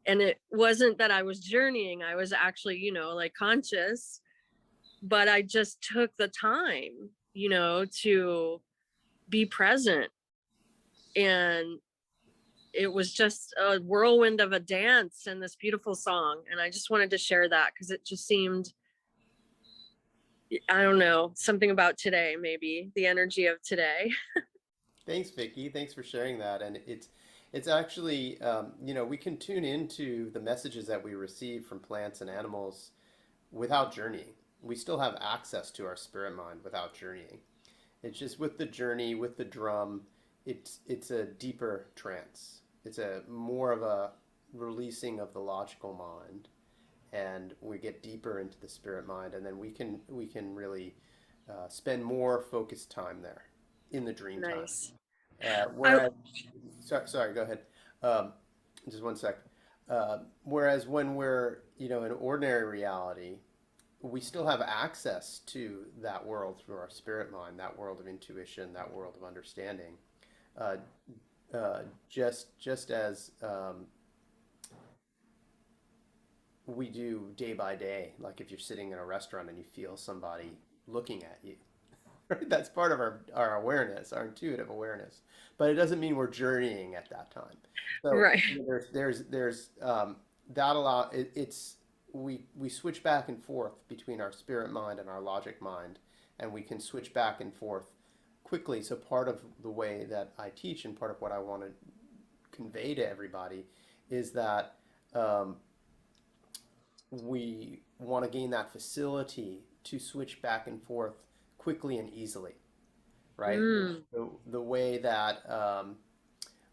And it wasn't that I was journeying, I was actually, like conscious, but I just took the time, to be present. And it was just a whirlwind of a dance and this beautiful song. And I just wanted to share that because it just seemed, I don't know, something about today, maybe the energy of today. Thanks, Vicky. Thanks for sharing that. And it's actually, we can tune into the messages that we receive from plants and animals without journeying. We still have access to our spirit mind without journeying. It's just with the journey, with the drum, it's a deeper trance. It's a more of a releasing of the logical mind, and we get deeper into the spirit mind, and then we can really spend more focused time there in the dream time. Nice. I, Whereas, sorry, go ahead. Um, just one sec. Whereas when we're, in ordinary reality, we still have access to that world through our spirit mind, that world of intuition, that world of understanding. Uh, just as we do day by day, like if you're sitting in a restaurant and you feel somebody looking at you, right? That's part of our awareness, our intuitive awareness. But it doesn't mean we're journeying at that time. So right. there's that allow it's we switch back and forth between our spirit mind and our logic mind, and we can switch back and forth quickly. So part of the way that I teach and part of what I want to convey to everybody is that we want to gain that facility to switch back and forth quickly and easily, right? The way that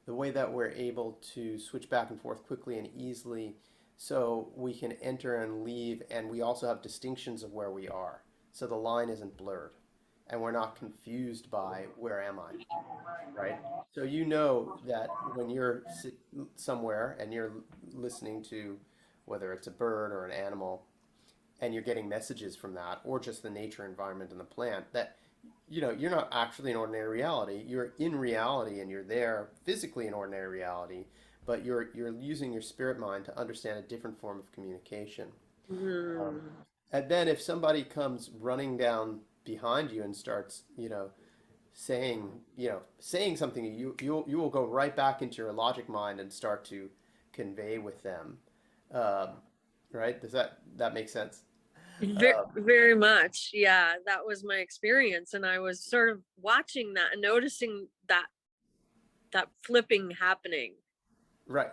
we're able to switch back and forth quickly and easily, so we can enter and leave, and we also have distinctions of where we are, so the line isn't blurred, and we're not confused by where am I, right? So that when you're somewhere and you're listening to whether it's a bird or an animal, and you're getting messages from that, or just the nature environment and the plant, that you're not actually in ordinary reality. You're in reality, and you're there physically in ordinary reality, but you're using your spirit mind to understand a different form of communication. And then if somebody comes running down behind you and starts saying something, you will go right back into your logic mind and start to convey with them. Right? Does that make sense? Very much. Yeah, that was my experience. And I was sort of watching that and noticing that flipping happening. Right.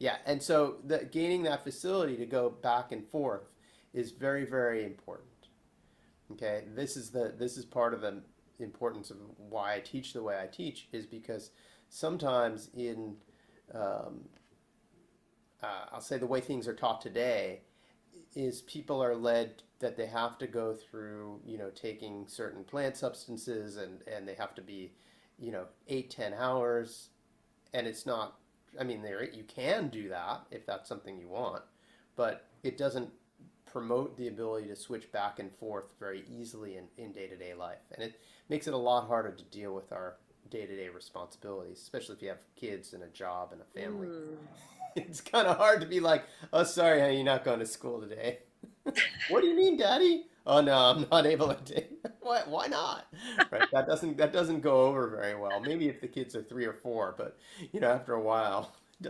Yeah. And so gaining that facility to go back and forth is very, very important. Okay. This is part of the importance of why I teach the way I teach, is because sometimes in I'll say the way things are taught today is people are led that they have to go through, taking certain plant substances, and they have to be, 8-10 hours. And it's not, you can do that if that's something you want, but it doesn't promote the ability to switch back and forth very easily in day-to-day life. And it makes it a lot harder to deal with our day-to-day responsibilities, especially if you have kids and a job and a family. It's kind of hard to be like, oh, sorry, honey, you're not going to school today. What do you mean, Daddy? Oh no, I'm not able to take. Why not? Right? That doesn't go over very well. Maybe if the kids are 3 or 4, but after a while, it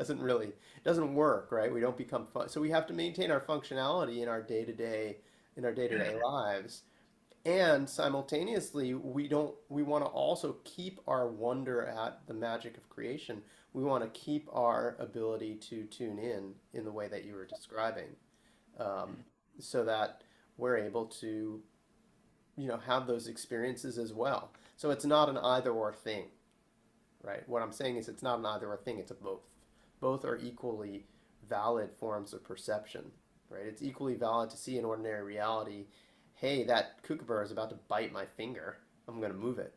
doesn't work, right? We don't become fun. So we have to maintain our functionality in our day-to-day in our day-to-day lives. And simultaneously, we want to also keep our wonder at the magic of creation. We want to keep our ability to tune in the way that you were describing, um, so that we're able to, have those experiences as well. So it's not an either or thing, right? What I'm saying is it's not an either or thing, it's a both. Both are equally valid forms of perception, right? It's equally valid to see in ordinary reality, hey, that kookaburra is about to bite my finger. I'm going to move it,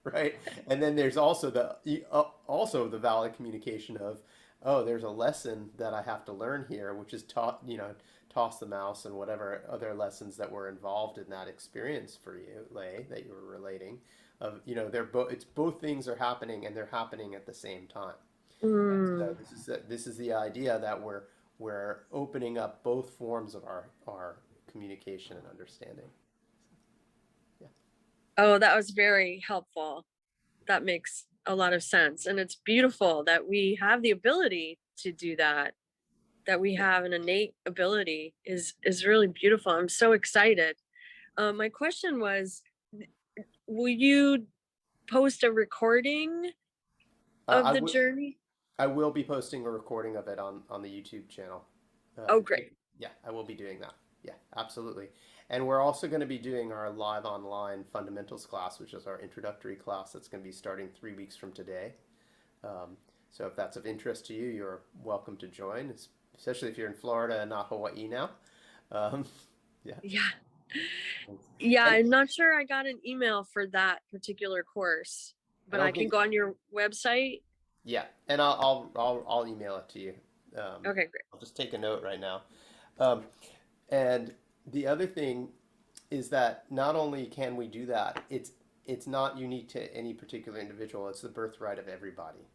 right? And then there's also the valid communication of, oh, there's a lesson that I have to learn here, which is toss the mouse and whatever other lessons that were involved in that experience for you, Lay, that you were relating. Of it's both things are happening and they're happening at the same time. And so this is the idea that we're opening up both forms of our communication and understanding. Yeah. Oh, that was very helpful. That makes a lot of sense. And it's beautiful that we have the ability to do that, that we have an innate ability is really beautiful. I'm so excited. My question was, will you post a recording of the journey? I will be posting a recording of it on the YouTube channel. Oh, great. Yeah, I will be doing that. Yeah, absolutely. And we're also going to be doing our live online fundamentals class, which is our introductory class that's going to be starting 3 weeks from today. So if that's of interest to you, you're welcome to join, especially if you're in Florida and not Hawaii now. Yeah. Yeah. Yeah, I'm not sure I got an email for that particular course, but I can go on your website. Yeah, and I'll email it to you. Okay, great. I'll just take a note right now. And the other thing is that not only can we do that, it's not unique to any particular individual. It's the birthright of everybody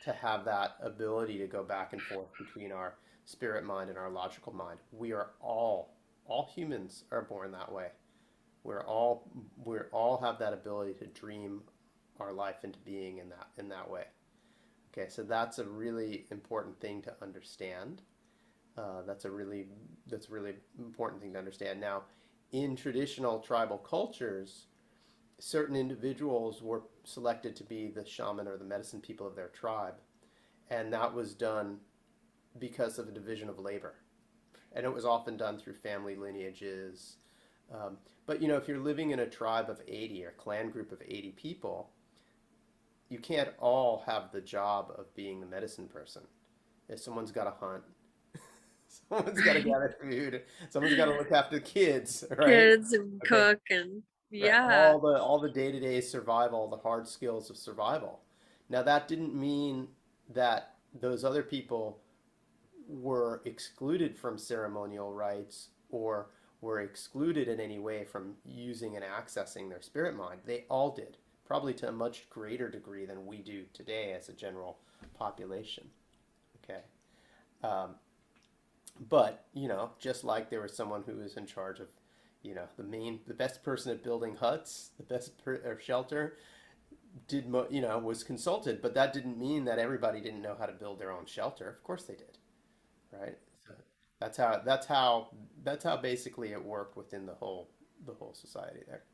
to have that ability to go back and forth between our spirit mind and our logical mind. We are all humans are born that way. We're all have that ability to dream our life into being in that way. Okay, so that's a really important thing to understand. That's a really important thing to understand. Now, in traditional tribal cultures, certain individuals were selected to be the shaman or the medicine people of their tribe, and that was done because of a division of labor, and it was often done through family lineages. But if you're living in a tribe of 80 or clan group of 80 people, you can't all have the job of being the medicine person. If someone's got to hunt, someone's got to gather food, someone's got to look after the kids, right? Kids and cook and yeah. All the day-to-day survival, the hard skills of survival. Now that didn't mean that those other people were excluded from ceremonial rites or were excluded in any way from using and accessing their spirit mind. They all did, probably to a much greater degree than we do today as a general population. Okay. But, just like there was someone who was in charge of, the best person at building huts, the best or shelter, was consulted, but that didn't mean that everybody didn't know how to build their own shelter. Of course they did, right? So that's how basically it worked within the whole society there.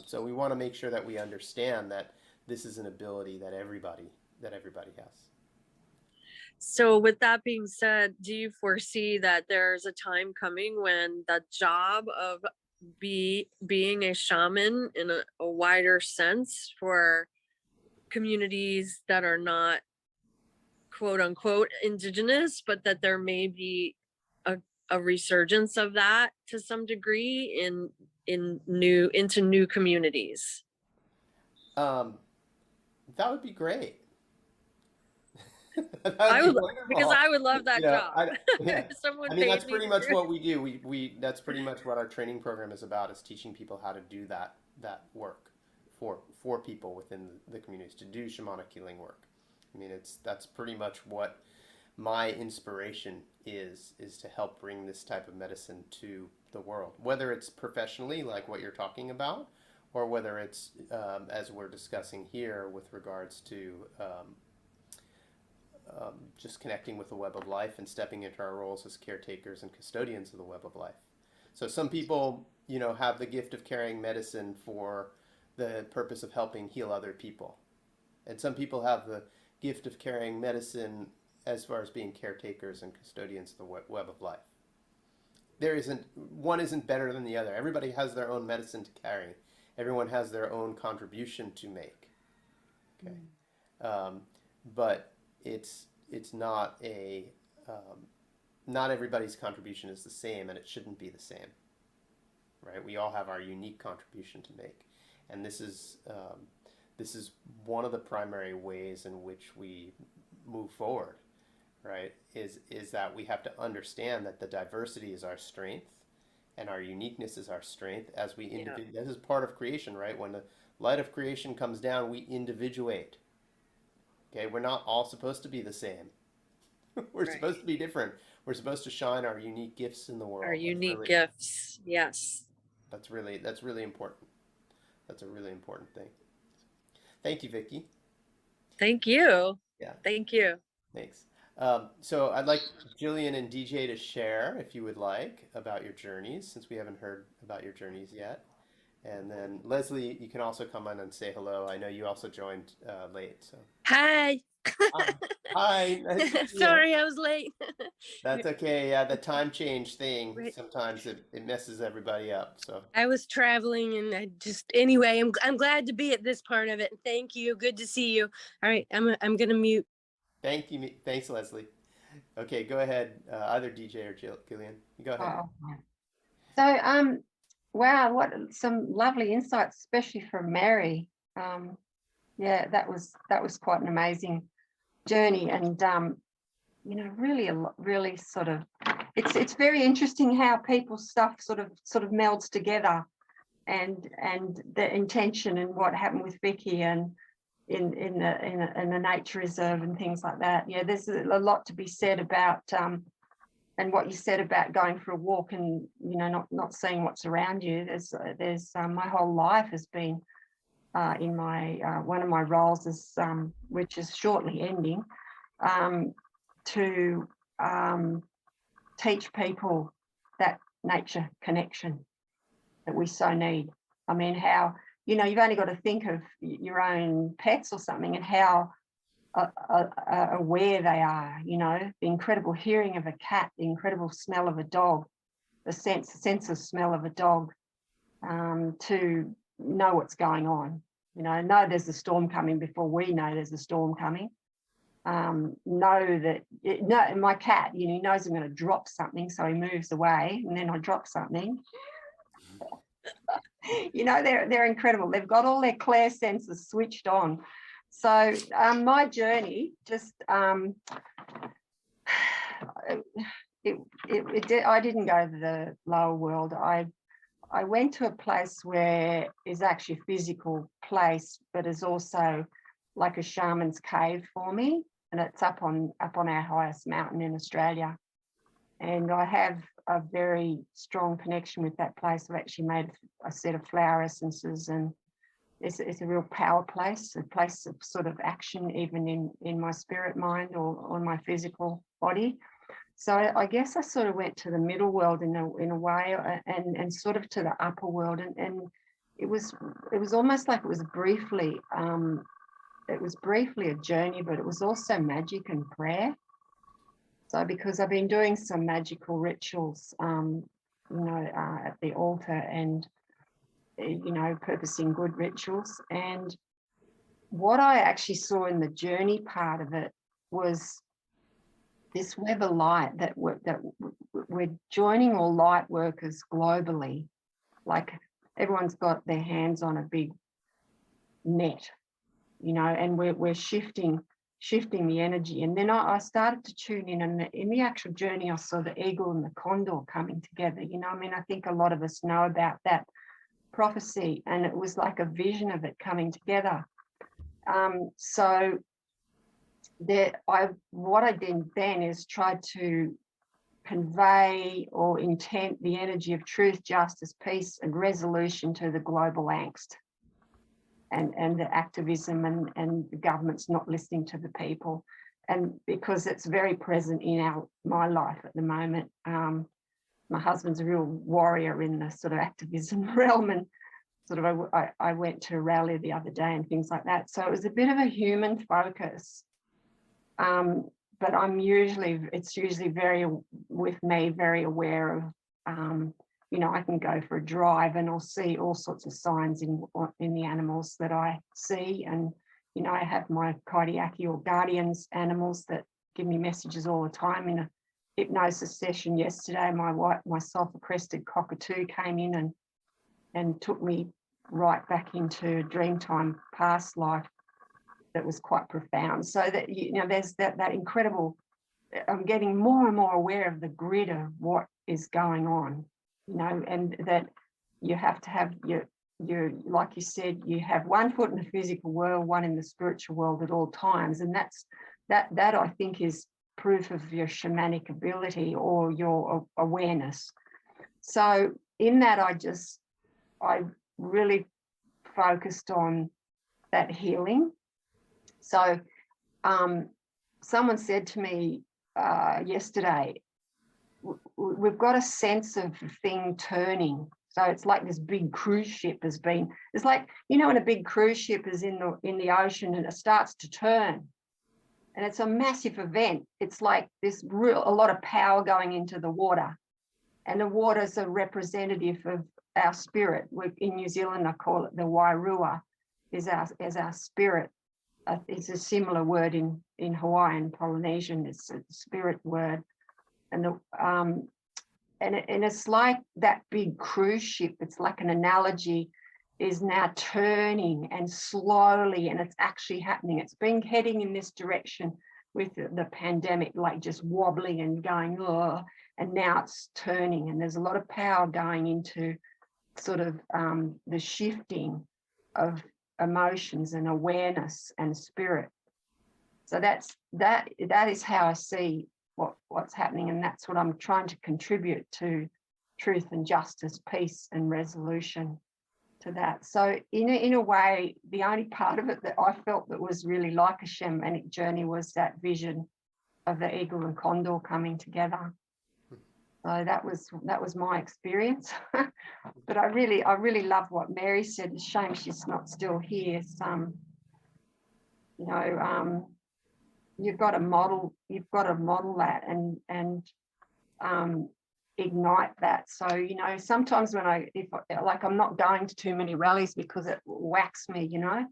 So we want to make sure that we understand that this is an ability that everybody has. So with that being said, do you foresee that there's a time coming when the job of being a shaman in a wider sense for communities that are not quote unquote indigenous, but that there may be a resurgence of that to some degree into new communities? That would be great. I would, because I would love that job. That's pretty much what we do. That's pretty much what our training program is about, is teaching people how to do that work for people within the communities, to do shamanic healing work. That's pretty much what my inspiration is to help bring this type of medicine to the world, whether it's professionally like what you're talking about, or whether it's as we're discussing here with regards to just connecting with the web of life and stepping into our roles as caretakers and custodians of the web of life. So some people, you know, have the gift of carrying medicine for the purpose of helping heal other people. And some people have the gift of carrying medicine as far as being caretakers and custodians of the web of life. One isn't better than the other. Everybody has their own medicine to carry. Everyone has their own contribution to make. Okay. But it's not not everybody's contribution is the same, and it shouldn't be the same, right? We all have our unique contribution to make, and this is one of the primary ways in which we move forward, right? Is that we have to understand that the diversity is our strength, and our uniqueness is our strength as we individuate. This is part of creation, right? When the light of creation comes down, we individuate. Okay, we're not all supposed to be the same. We're supposed to be different. We're supposed to shine our unique gifts in the world. Our unique gifts, yes. That's really important. That's a really important thing. Thank you, Vicki. Thank you. Yeah. Thank you. Thanks. So I'd like Jillian and DJ to share, if you would like, about your journeys, since we haven't heard about your journeys yet. And then Leslie, you can also come on and say hello. I know you also joined late. So. Hi. Hi. Sorry, I was late. That's okay. Yeah, the time change thing, Right. sometimes it messes everybody up. So I was traveling, and anyway, I'm glad to be at this part of it. Thank you. Good to see you. All right, I'm gonna mute. Thank you. Thanks, Leslie. Okay, go ahead. Either DJ or Gillian. You go ahead. So, wow, what some lovely insights, especially from Mary. Yeah, that was quite an amazing journey, and you know, really sort of, it's very interesting how people's stuff sort of melds together, and the intention and what happened with Vicky and in the nature reserve and things like that. Yeah, there's a lot to be said about and what you said about going for a walk and, you know, not seeing what's around you. There's my whole life has been in my one of my roles is which is shortly ending, to teach people that nature connection that we so need. I mean, how, you know, you've only got to think of your own pets or something and how aware they are, you know, the incredible hearing of a cat, the incredible smell of a dog, the sense of smell of a dog, to know what's going on, you know there's a storm coming before we know there's a storm coming. Know that my cat, you know, he knows I'm going to drop something, so he moves away, and then I drop something. You know, they're incredible. They've got all their clair senses switched on. So my journey just I didn't go to the lower world. I went to a place where is actually a physical place, but is also like a shaman's cave for me, and it's up on our highest mountain in Australia. And I have a very strong connection with that place. I've actually made a set of flower essences, and it's a real power place, a place of sort of action, even in my spirit mind or on my physical body. So I guess I sort of went to the middle world in a way, and sort of to the upper world, and it was almost like it was briefly a journey, but it was also magic and prayer. So because I've been doing some magical rituals, you know, at the altar, and you know, purposing good rituals. And what I actually saw in the journey part of it was this web of light that we're joining all light workers globally. Like everyone's got their hands on a big net, you know, and we're shifting the energy. And then I started to tune in, and in the actual journey, I saw the eagle and the condor coming together. You know, I mean, I think a lot of us know about that prophecy, and it was like a vision of it coming together. So what I did then is tried to convey or intent the energy of truth, justice, peace, and resolution to the global angst and the activism and the government's not listening to the people. And because it's very present in my life at the moment, my husband's a real warrior in the sort of activism realm, and sort of I went to a rally the other day and things like that. So it was a bit of a human focus. But it's usually very, with me, very aware of, you know, I can go for a drive and I'll see all sorts of signs in the animals that I see. And, you know, I have my kaitiaki or guardians animals that give me messages all the time. In a hypnosis session yesterday, my sulfur-crested cockatoo came in and took me right back into Dreamtime past life. That was quite profound. So that, you know, there's that incredible, I'm getting more and more aware of the grid of what is going on, you know, and that you have to have your like you said, you have one foot in the physical world, one in the spiritual world at all times. And that I think is proof of your shamanic ability or your awareness. So in that, I really focused on that healing. So someone said to me yesterday, we've got a sense of the thing turning. So it's like this big cruise ship it's like, you know, when a big cruise ship is in the ocean and it starts to turn, and it's a massive event. It's like a lot of power going into the water, and the water is a representative of our spirit. In New Zealand, I call it the Wairua, is our spirit. It's a similar word in Hawaiian, Polynesian. It's a spirit word, and it's like that big cruise ship. It's like an analogy, is now turning and slowly, and it's actually happening. It's been heading in this direction with the pandemic, like just wobbling and going, oh, and now it's turning, and there's a lot of power going into sort of the shifting of emotions and awareness and spirit. So that is how I see what's happening, and that's what I'm trying to contribute to truth and justice, peace and resolution to that. So in a way, the only part of it that I felt that was really like a shamanic journey was that vision of the eagle and condor coming together. So that was my experience. But I really love what Mary said. It's a shame she's not still here. You know, you've got to model that and ignite that. So, you know, sometimes when I'm not going to too many rallies because it whacks me, you know.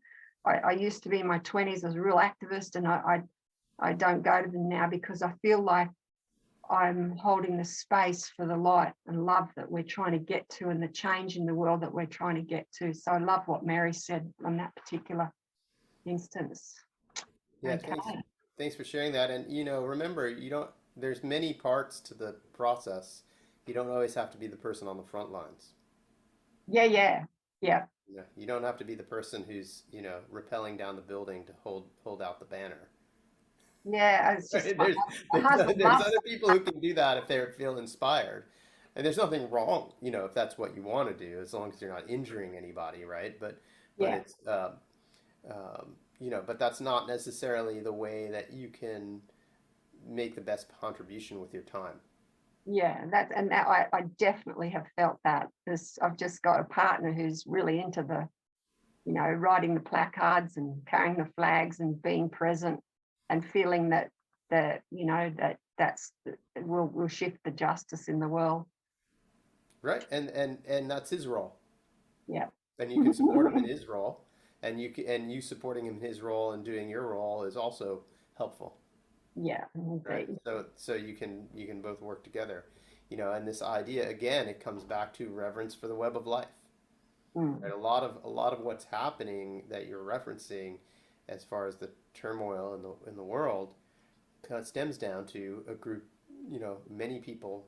I used to be in my 20s as a real activist, and I don't go to them now because I feel like I'm holding the space for the light and love that we're trying to get to, and the change in the world that we're trying to get to. So I love what Mary said on that particular instance. Yeah, Okay. thanks for sharing that. And, you know, remember, there's many parts to the process. You don't always have to be the person on the front lines. Yeah. You don't have to be the person who's, you know, rappelling down the building to hold out the banner. Yeah, it's just There's other people who can do that if they feel inspired, and there's nothing wrong, you know, if that's what you want to do, as long as you're not injuring anybody, right? But yeah. it's you know, but that's not necessarily the way that you can make the best contribution with your time. Yeah, I definitely have felt that. I've just got a partner who's really into the, you know, writing the placards and carrying the flags and being present and feeling that you know will shift the justice in the world. Right, and that's his role. Yeah. And you can support him in his role, and you supporting him in his role and doing your role is also helpful. Yeah, right? So you can both work together, you know. And this idea, again, it comes back to reverence for the web of life. Right? A lot of what's happening that you're referencing, as far as the turmoil in the world, kind of stems down to a group, you know, many people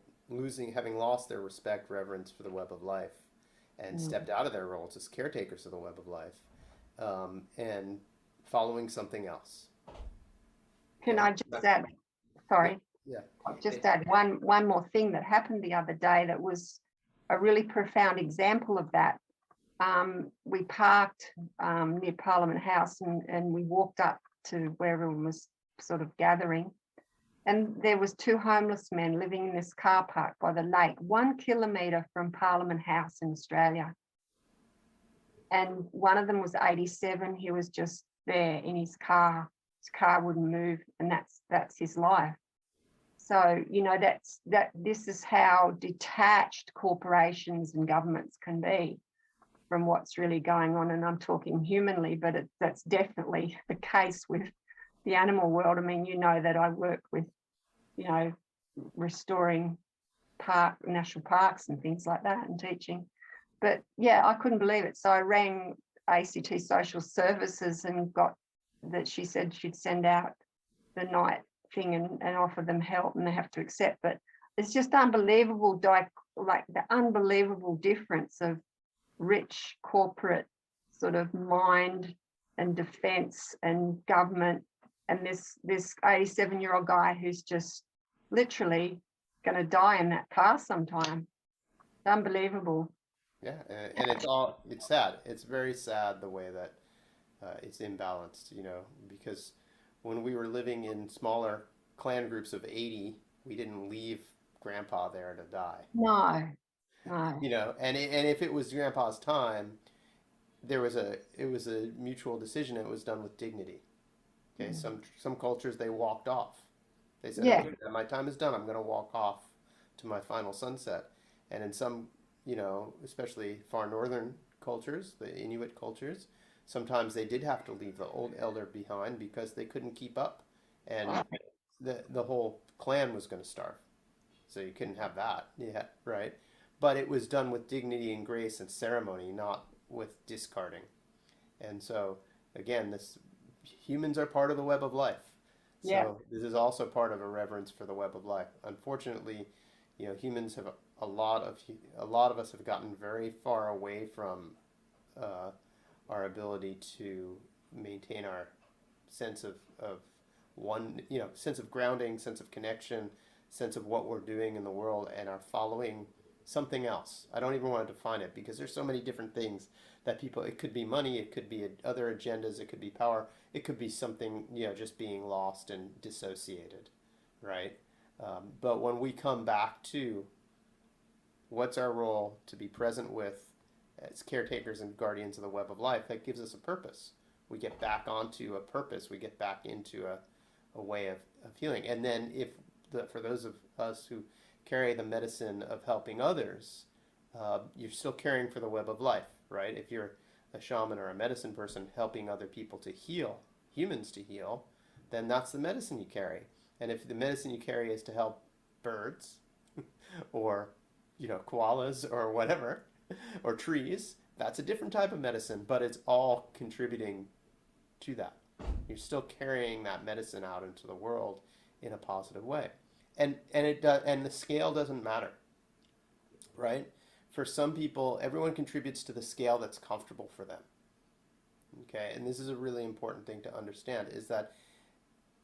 having lost their respect, reverence for the web of life, and stepped out of their roles as caretakers of the web of life, and following something else. Can I just add? Sorry. Yeah. I'll just add one more thing that happened the other day that was a really profound example of that. We parked near Parliament House and we walked up to where everyone was sort of gathering. And there was 2 homeless men living in this car park by the lake, 1 kilometre from Parliament House in Australia. And one of them was 87. He was just there in his car. His car wouldn't move, and that's his life. So, you know, this is how detached corporations and governments can be from what's really going on. And I'm talking humanly, but that's definitely the case with the animal world. I mean, you know that I work with, you know, restoring national parks and things like that and teaching. But yeah, I couldn't believe it. So I rang ACT Social Services and got that she said she'd send out the night thing and offer them help, and they have to accept. But it's just unbelievable, like the unbelievable difference of rich corporate sort of mind and defense and government, and this 87-year-old guy who's just literally going to die in that car sometime. It's unbelievable. Yeah, and it's sad. It's very sad the way that it's imbalanced, you know, because when we were living in smaller clan groups of 80, we didn't leave grandpa there to die. No. You know, and if it was grandpa's time, it was a mutual decision. It was done with dignity. Okay, some cultures, they walked off. They said, Yeah. okay, my time is done. I'm going to walk off to my final sunset. And in some, you know, especially far northern cultures, the Inuit cultures, sometimes they did have to leave the old elder behind because they couldn't keep up, and the whole clan was going to starve. So you couldn't have that. Yeah, right. But it was done with dignity and grace and ceremony, not with discarding. And so again, humans are part of the web of life. So Yeah. this is also part of a reverence for the web of life. Unfortunately, you know, humans have a lot of us have gotten very far away from our ability to maintain our sense of one, you know, sense of grounding, sense of connection, sense of what we're doing in the world, and are following something else. I don't even want to define it because there's so many different things that people, it could be money, it could be other agendas, it could be power, it could be something, you know, just being lost and dissociated, right? But when we come back to what's our role to be present with as caretakers and guardians of the web of life, that gives us a purpose. We get back onto a purpose, we get back into a way of healing. And then for those of us who carry the medicine of helping others, you're still caring for the web of life, right? If you're a shaman or a medicine person helping other people to heal, humans to heal, then that's the medicine you carry. And if the medicine you carry is to help birds or, you know, koalas or whatever, or trees, that's a different type of medicine, but it's all contributing to that. You're still carrying that medicine out into the world in a positive way. And the scale doesn't matter, right? For some people, everyone contributes to the scale that's comfortable for them. Okay, and this is a really important thing to understand, is that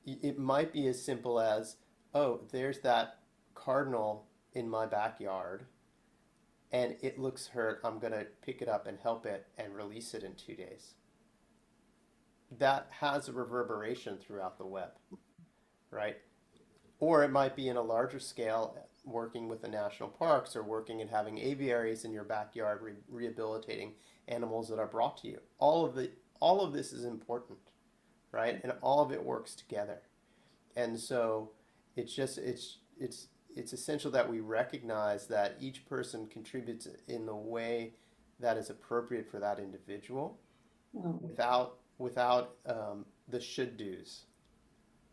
it might be as simple as, oh, there's that cardinal in my backyard and it looks hurt, I'm going to pick it up and help it and release it in 2 days. That has a reverberation throughout the web, right? Or it might be in a larger scale, working with the national parks or working and having aviaries in your backyard, rehabilitating animals that are brought to you. All of this is important, right? And all of it works together. And so it's essential that we recognize that each person contributes in the way that is appropriate for that individual, without the should do's,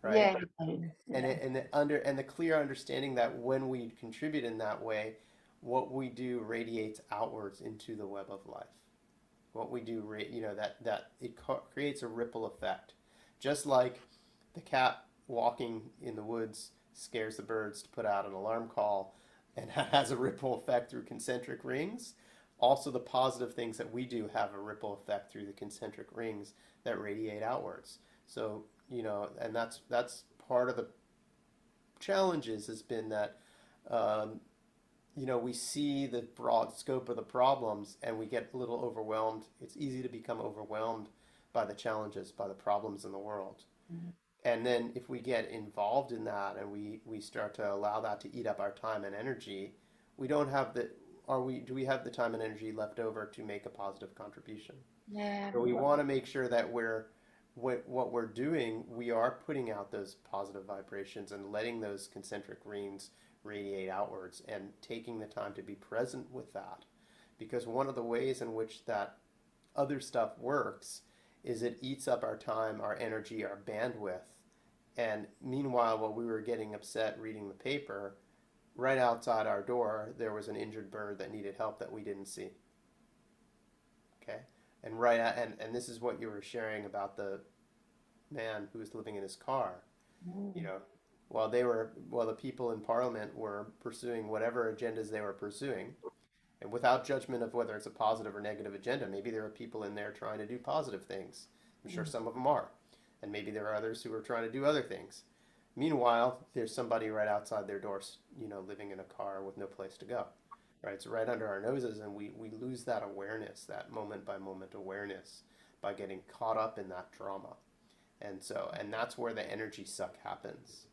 right? Yeah. And the clear understanding that when we contribute in that way, what we do radiates outwards into the web of life. What we do, you know, that it creates a ripple effect, just like the cat walking in the woods scares the birds to put out an alarm call and has a ripple effect through concentric rings. Also, the positive things that we do have a ripple effect through the concentric rings that radiate outwards. So, you know, and that's part of the challenges has been that, you know, we see the broad scope of the problems and we get a little overwhelmed. It's easy to become overwhelmed by the challenges, by the problems in the world. And then if we get involved in that and we start to allow that to eat up our time and energy, we don't have the, do we have the time and energy left over to make a positive contribution? Yeah. So we want to make sure that what we're doing, we are putting out those positive vibrations and letting those concentric rings radiate outwards and taking the time to be present with that. Because one of the ways in which that other stuff works is it eats up our time, our energy, our bandwidth. And meanwhile, while we were getting upset reading the paper, right outside our door, there was an injured bird that needed help that we didn't see. Okay? And and this is what you were sharing about the man who was living in his car. You know, while the people in Parliament were pursuing whatever agendas they were pursuing, and without judgment of whether it's a positive or negative agenda, maybe there are people in there trying to do positive things. I'm sure some of them are. And maybe there are others who are trying to do other things. Meanwhile, there's somebody right outside their doors, you know, living in a car with no place to go. Right? It's right under our noses, and we lose that awareness, that moment by moment awareness, by getting caught up in that drama. And that's where the energy suck happens.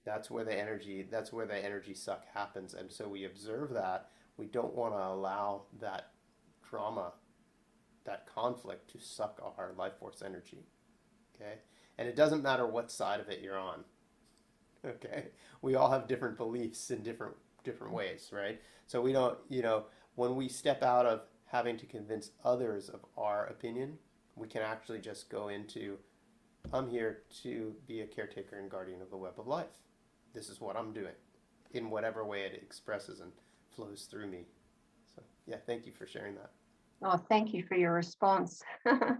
That's where the energy suck happens. And so we observe that. We don't want to allow that drama, that conflict to suck our life force energy. Okay? And it doesn't matter what side of it you're on. Okay? We all have different beliefs in different ways, right? So we don't, you know, when we step out of having to convince others of our opinion, we can actually just go into, I'm here to be a caretaker and guardian of the web of life. This is what I'm doing in whatever way it expresses and flows through me. So yeah, thank you for sharing that. Oh, thank you for your response. Yeah.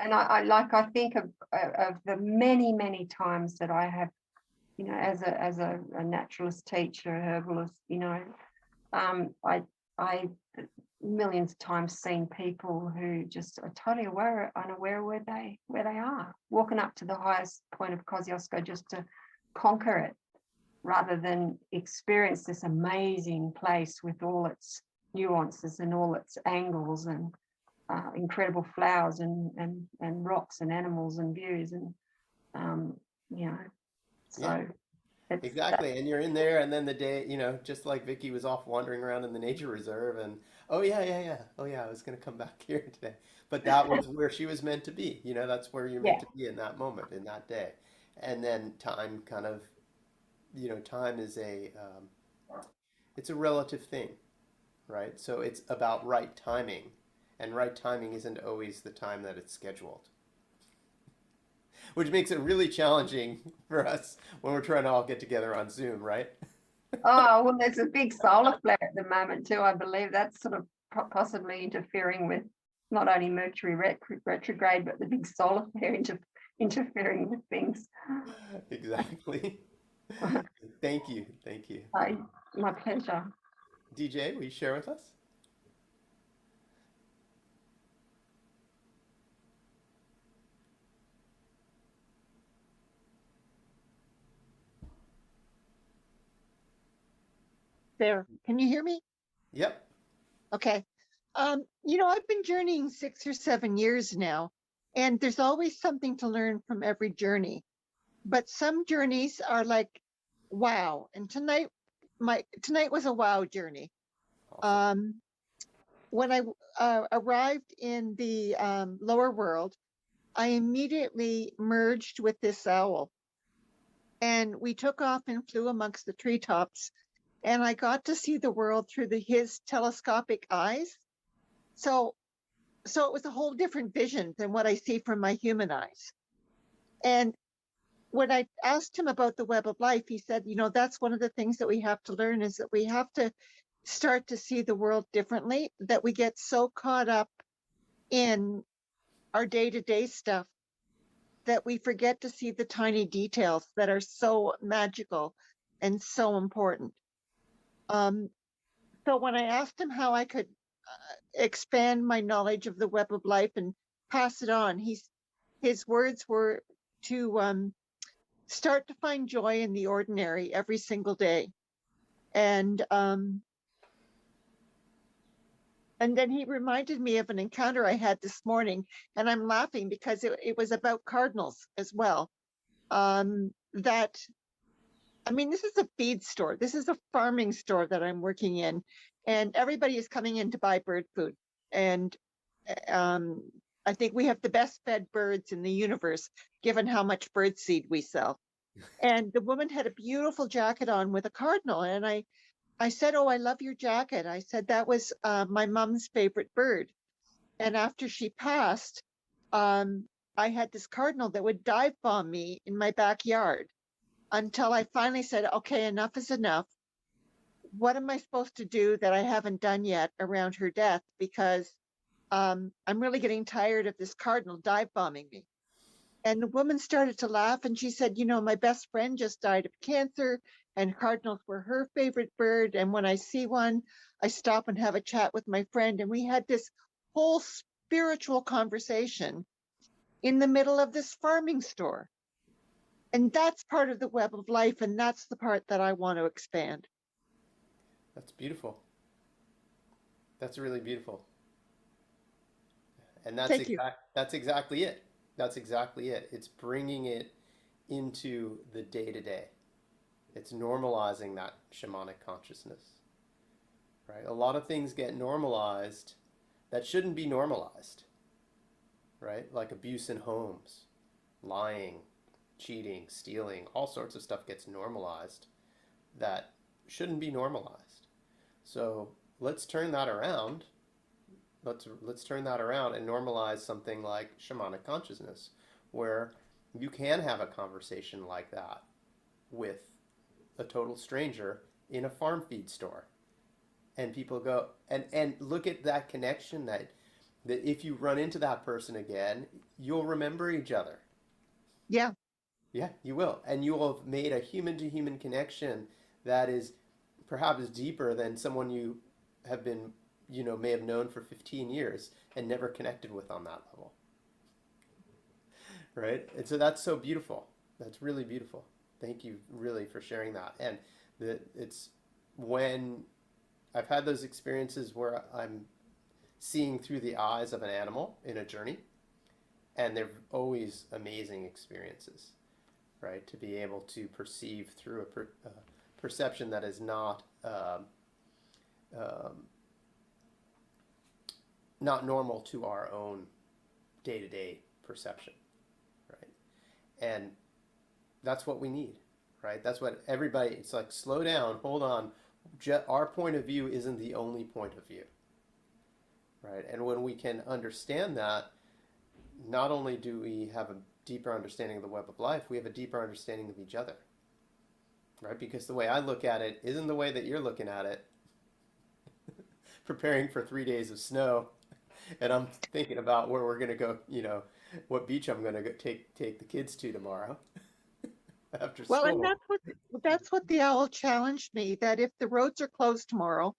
And I think of the many times that I have, you know, as a naturalist teacher, herbalist, you know, I millions of times seen people who just are totally unaware where they are, walking up to the highest point of Kosciuszko just to conquer it, rather than experience this amazing place with all its nuances and all its angles and incredible flowers and rocks and animals and views and you know, so Yeah. Exactly, and you're in there, and then the day, you know, just like Vicky was off wandering around in the nature reserve, and oh yeah, I was going to come back here today, but that was where she was meant to be. You know, that's where you're meant to be in that moment, in that day, and then time kind of, you know, time is it's a relative thing, right? So it's about right timing, and right timing isn't always the time that it's scheduled, which makes it really challenging for us when we're trying to all get together on Zoom, right? Oh, well, there's a big solar flare at the moment too. I believe that's sort of possibly interfering with not only Mercury retrograde, but the big solar flare interfering with things. Exactly. Thank you. Thank you. My pleasure. DJ, will you share with us? There, can you hear me? Yep. Okay. You know, I've been journeying 6 or 7 years now, and there's always something to learn from every journey. But some journeys are like, wow. And tonight was a wow journey. Awesome. When I arrived in the lower world, I immediately merged with this owl, and we took off and flew amongst the treetops. And I got to see the world through his telescopic eyes. So it was a whole different vision than what I see from my human eyes. And when I asked him about the web of life, he said, you know, that's one of the things that we have to learn, is that we have to start to see the world differently, that we get so caught up in our day-to-day stuff that we forget to see the tiny details that are so magical and so important. So when I asked him how I could expand my knowledge of the web of life and pass it on, his words were to start to find joy in the ordinary every single day. And And then he reminded me of an encounter I had this morning, and I'm laughing because it was about cardinals as well. That, I mean, this is a feed store. This is a farming store that I'm working in, and everybody is coming in to buy bird food. And I think we have the best fed birds in the universe, given how much bird seed we sell. And the woman had a beautiful jacket on with a cardinal, and I said, "Oh, I love your jacket." I said that was my mom's favorite bird. And after she passed, I had this cardinal that would dive bomb me in my backyard until I finally said, "Okay, enough is enough. What am I supposed to do that I haven't done yet around her death? Because I'm really getting tired of this cardinal dive bombing me." And the woman started to laugh and she said, "You know, my best friend just died of cancer and cardinals were her favorite bird. And when I see one, I stop and have a chat with my friend." And we had this whole spiritual conversation in the middle of this farming store. And that's part of the web of life. And that's the part that I want to expand. That's beautiful. That's really beautiful. And Thank you. that's exactly it. That's exactly it. It's bringing it into the day to day. It's normalizing that shamanic consciousness, right? A lot of things get normalized that shouldn't be normalized, right? Like abuse in homes, lying, cheating, stealing, all sorts of stuff gets normalized that shouldn't be normalized. So let's turn that around. Let's turn that around and normalize something like shamanic consciousness, where you can have a conversation like that with a total stranger in a farm feed store, and people go and look at that connection that if you run into that person again, you'll remember each other. Yeah. Yeah, you will, and you will have made a human to human connection that is perhaps deeper than someone you have been, may have known for 15 years and never connected with on that level. Right? And so that's so beautiful. That's really beautiful. Thank you really for sharing that. And it's when I've had those experiences where I'm seeing through the eyes of an animal in a journey, and they're always amazing experiences, right? To be able to perceive through a perception that is not normal to our own day-to-day perception, right? And that's what we need, right? That's what everybody, it's like, slow down, hold on. Our point of view isn't the only point of view, right? And when we can understand that, not only do we have a deeper understanding of the web of life, we have a deeper understanding of each other, right? Because the way I look at it isn't the way that you're looking at it. Preparing for 3 days of snow, and I'm thinking about where we're going to go, what beach I'm going to go take the kids to tomorrow after Well, school. and that's what the owl challenged me, that if the roads are closed tomorrow,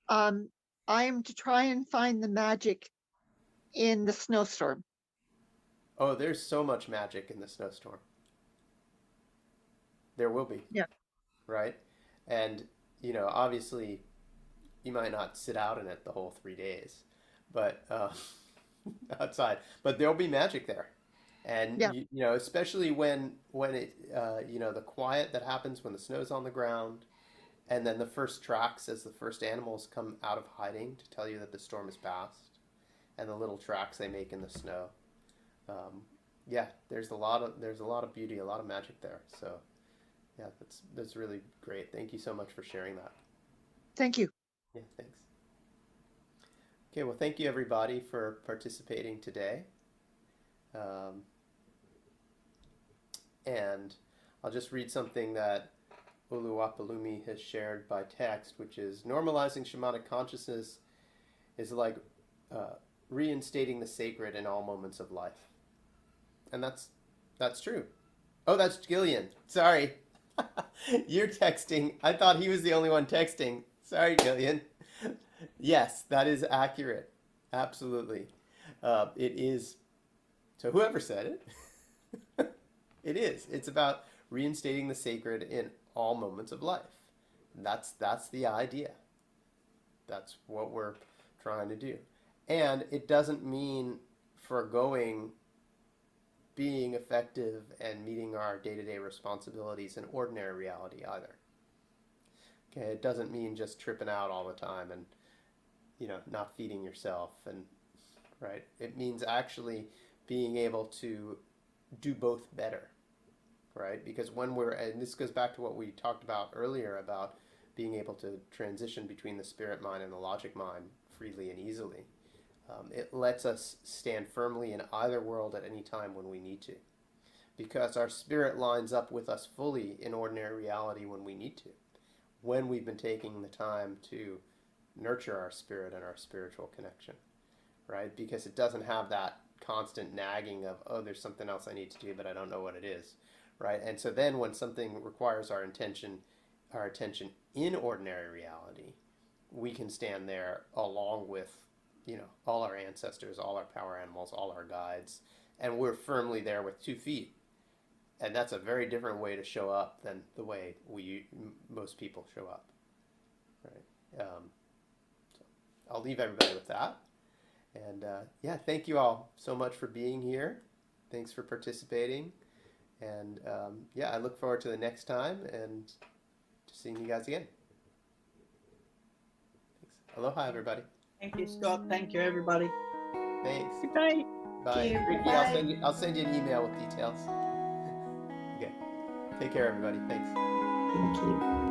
I am to try and find the magic in the snowstorm. Oh, there's so much magic in the snowstorm. There will be. Yeah. Right? And, obviously you might not sit out in it the whole 3 days, but outside, but there'll be magic there. And, Yeah. especially when it, the quiet that happens when the snow's on the ground, and then the first tracks as the first animals come out of hiding to tell you that the storm is past, and the little tracks they make in the snow. There's a lot of beauty, a lot of magic there. So yeah, that's really great. Thank you so much for sharing that. Thank you. Yeah, thanks. Okay, well, thank you everybody for participating today. And I'll just read something that Oluwapalumi has shared by text, which is: normalizing shamanic consciousness is like reinstating the sacred in all moments of life. And that's true. Oh, that's Gillian. Sorry. You're texting. I thought he was the only one texting. Sorry, Gillian. Yes, that is accurate. Absolutely. It is. So whoever said it, it is. It's about reinstating the sacred in all moments of life. That's the idea. That's what we're trying to do. And it doesn't mean foregoing being effective and meeting our day-to-day responsibilities in ordinary reality either. Okay, it doesn't mean just tripping out all the time and, you know, not feeding yourself, and right. It means actually being able to do both better, right? Because when we're, and this goes back to what we talked about earlier about being able to transition between the spirit mind and the logic mind freely and easily. It lets us stand firmly in either world at any time when we need to, because our spirit lines up with us fully in ordinary reality when we need to, when we've been taking the time to nurture our spirit and our spiritual connection, right? Because it doesn't have that constant nagging of, oh, there's something else I need to do, but I don't know what it is, right? And so then when something requires our attention in ordinary reality, we can stand there along with, you know, all our ancestors, all our power animals, all our guides, and we're firmly there with 2 feet. And that's a very different way to show up than the way most people show up, right? So I'll leave everybody with that. And yeah, thank you all so much for being here. Thanks for participating. And yeah, I look forward to the next time and to seeing you guys again. Thanks. Aloha, everybody. Thank you, Scott. Thank you, everybody. Thanks. Good night. Bye. you. Ricky, Bye. I'll send you an email with details. Okay. Take care, everybody. Thanks. Thank you.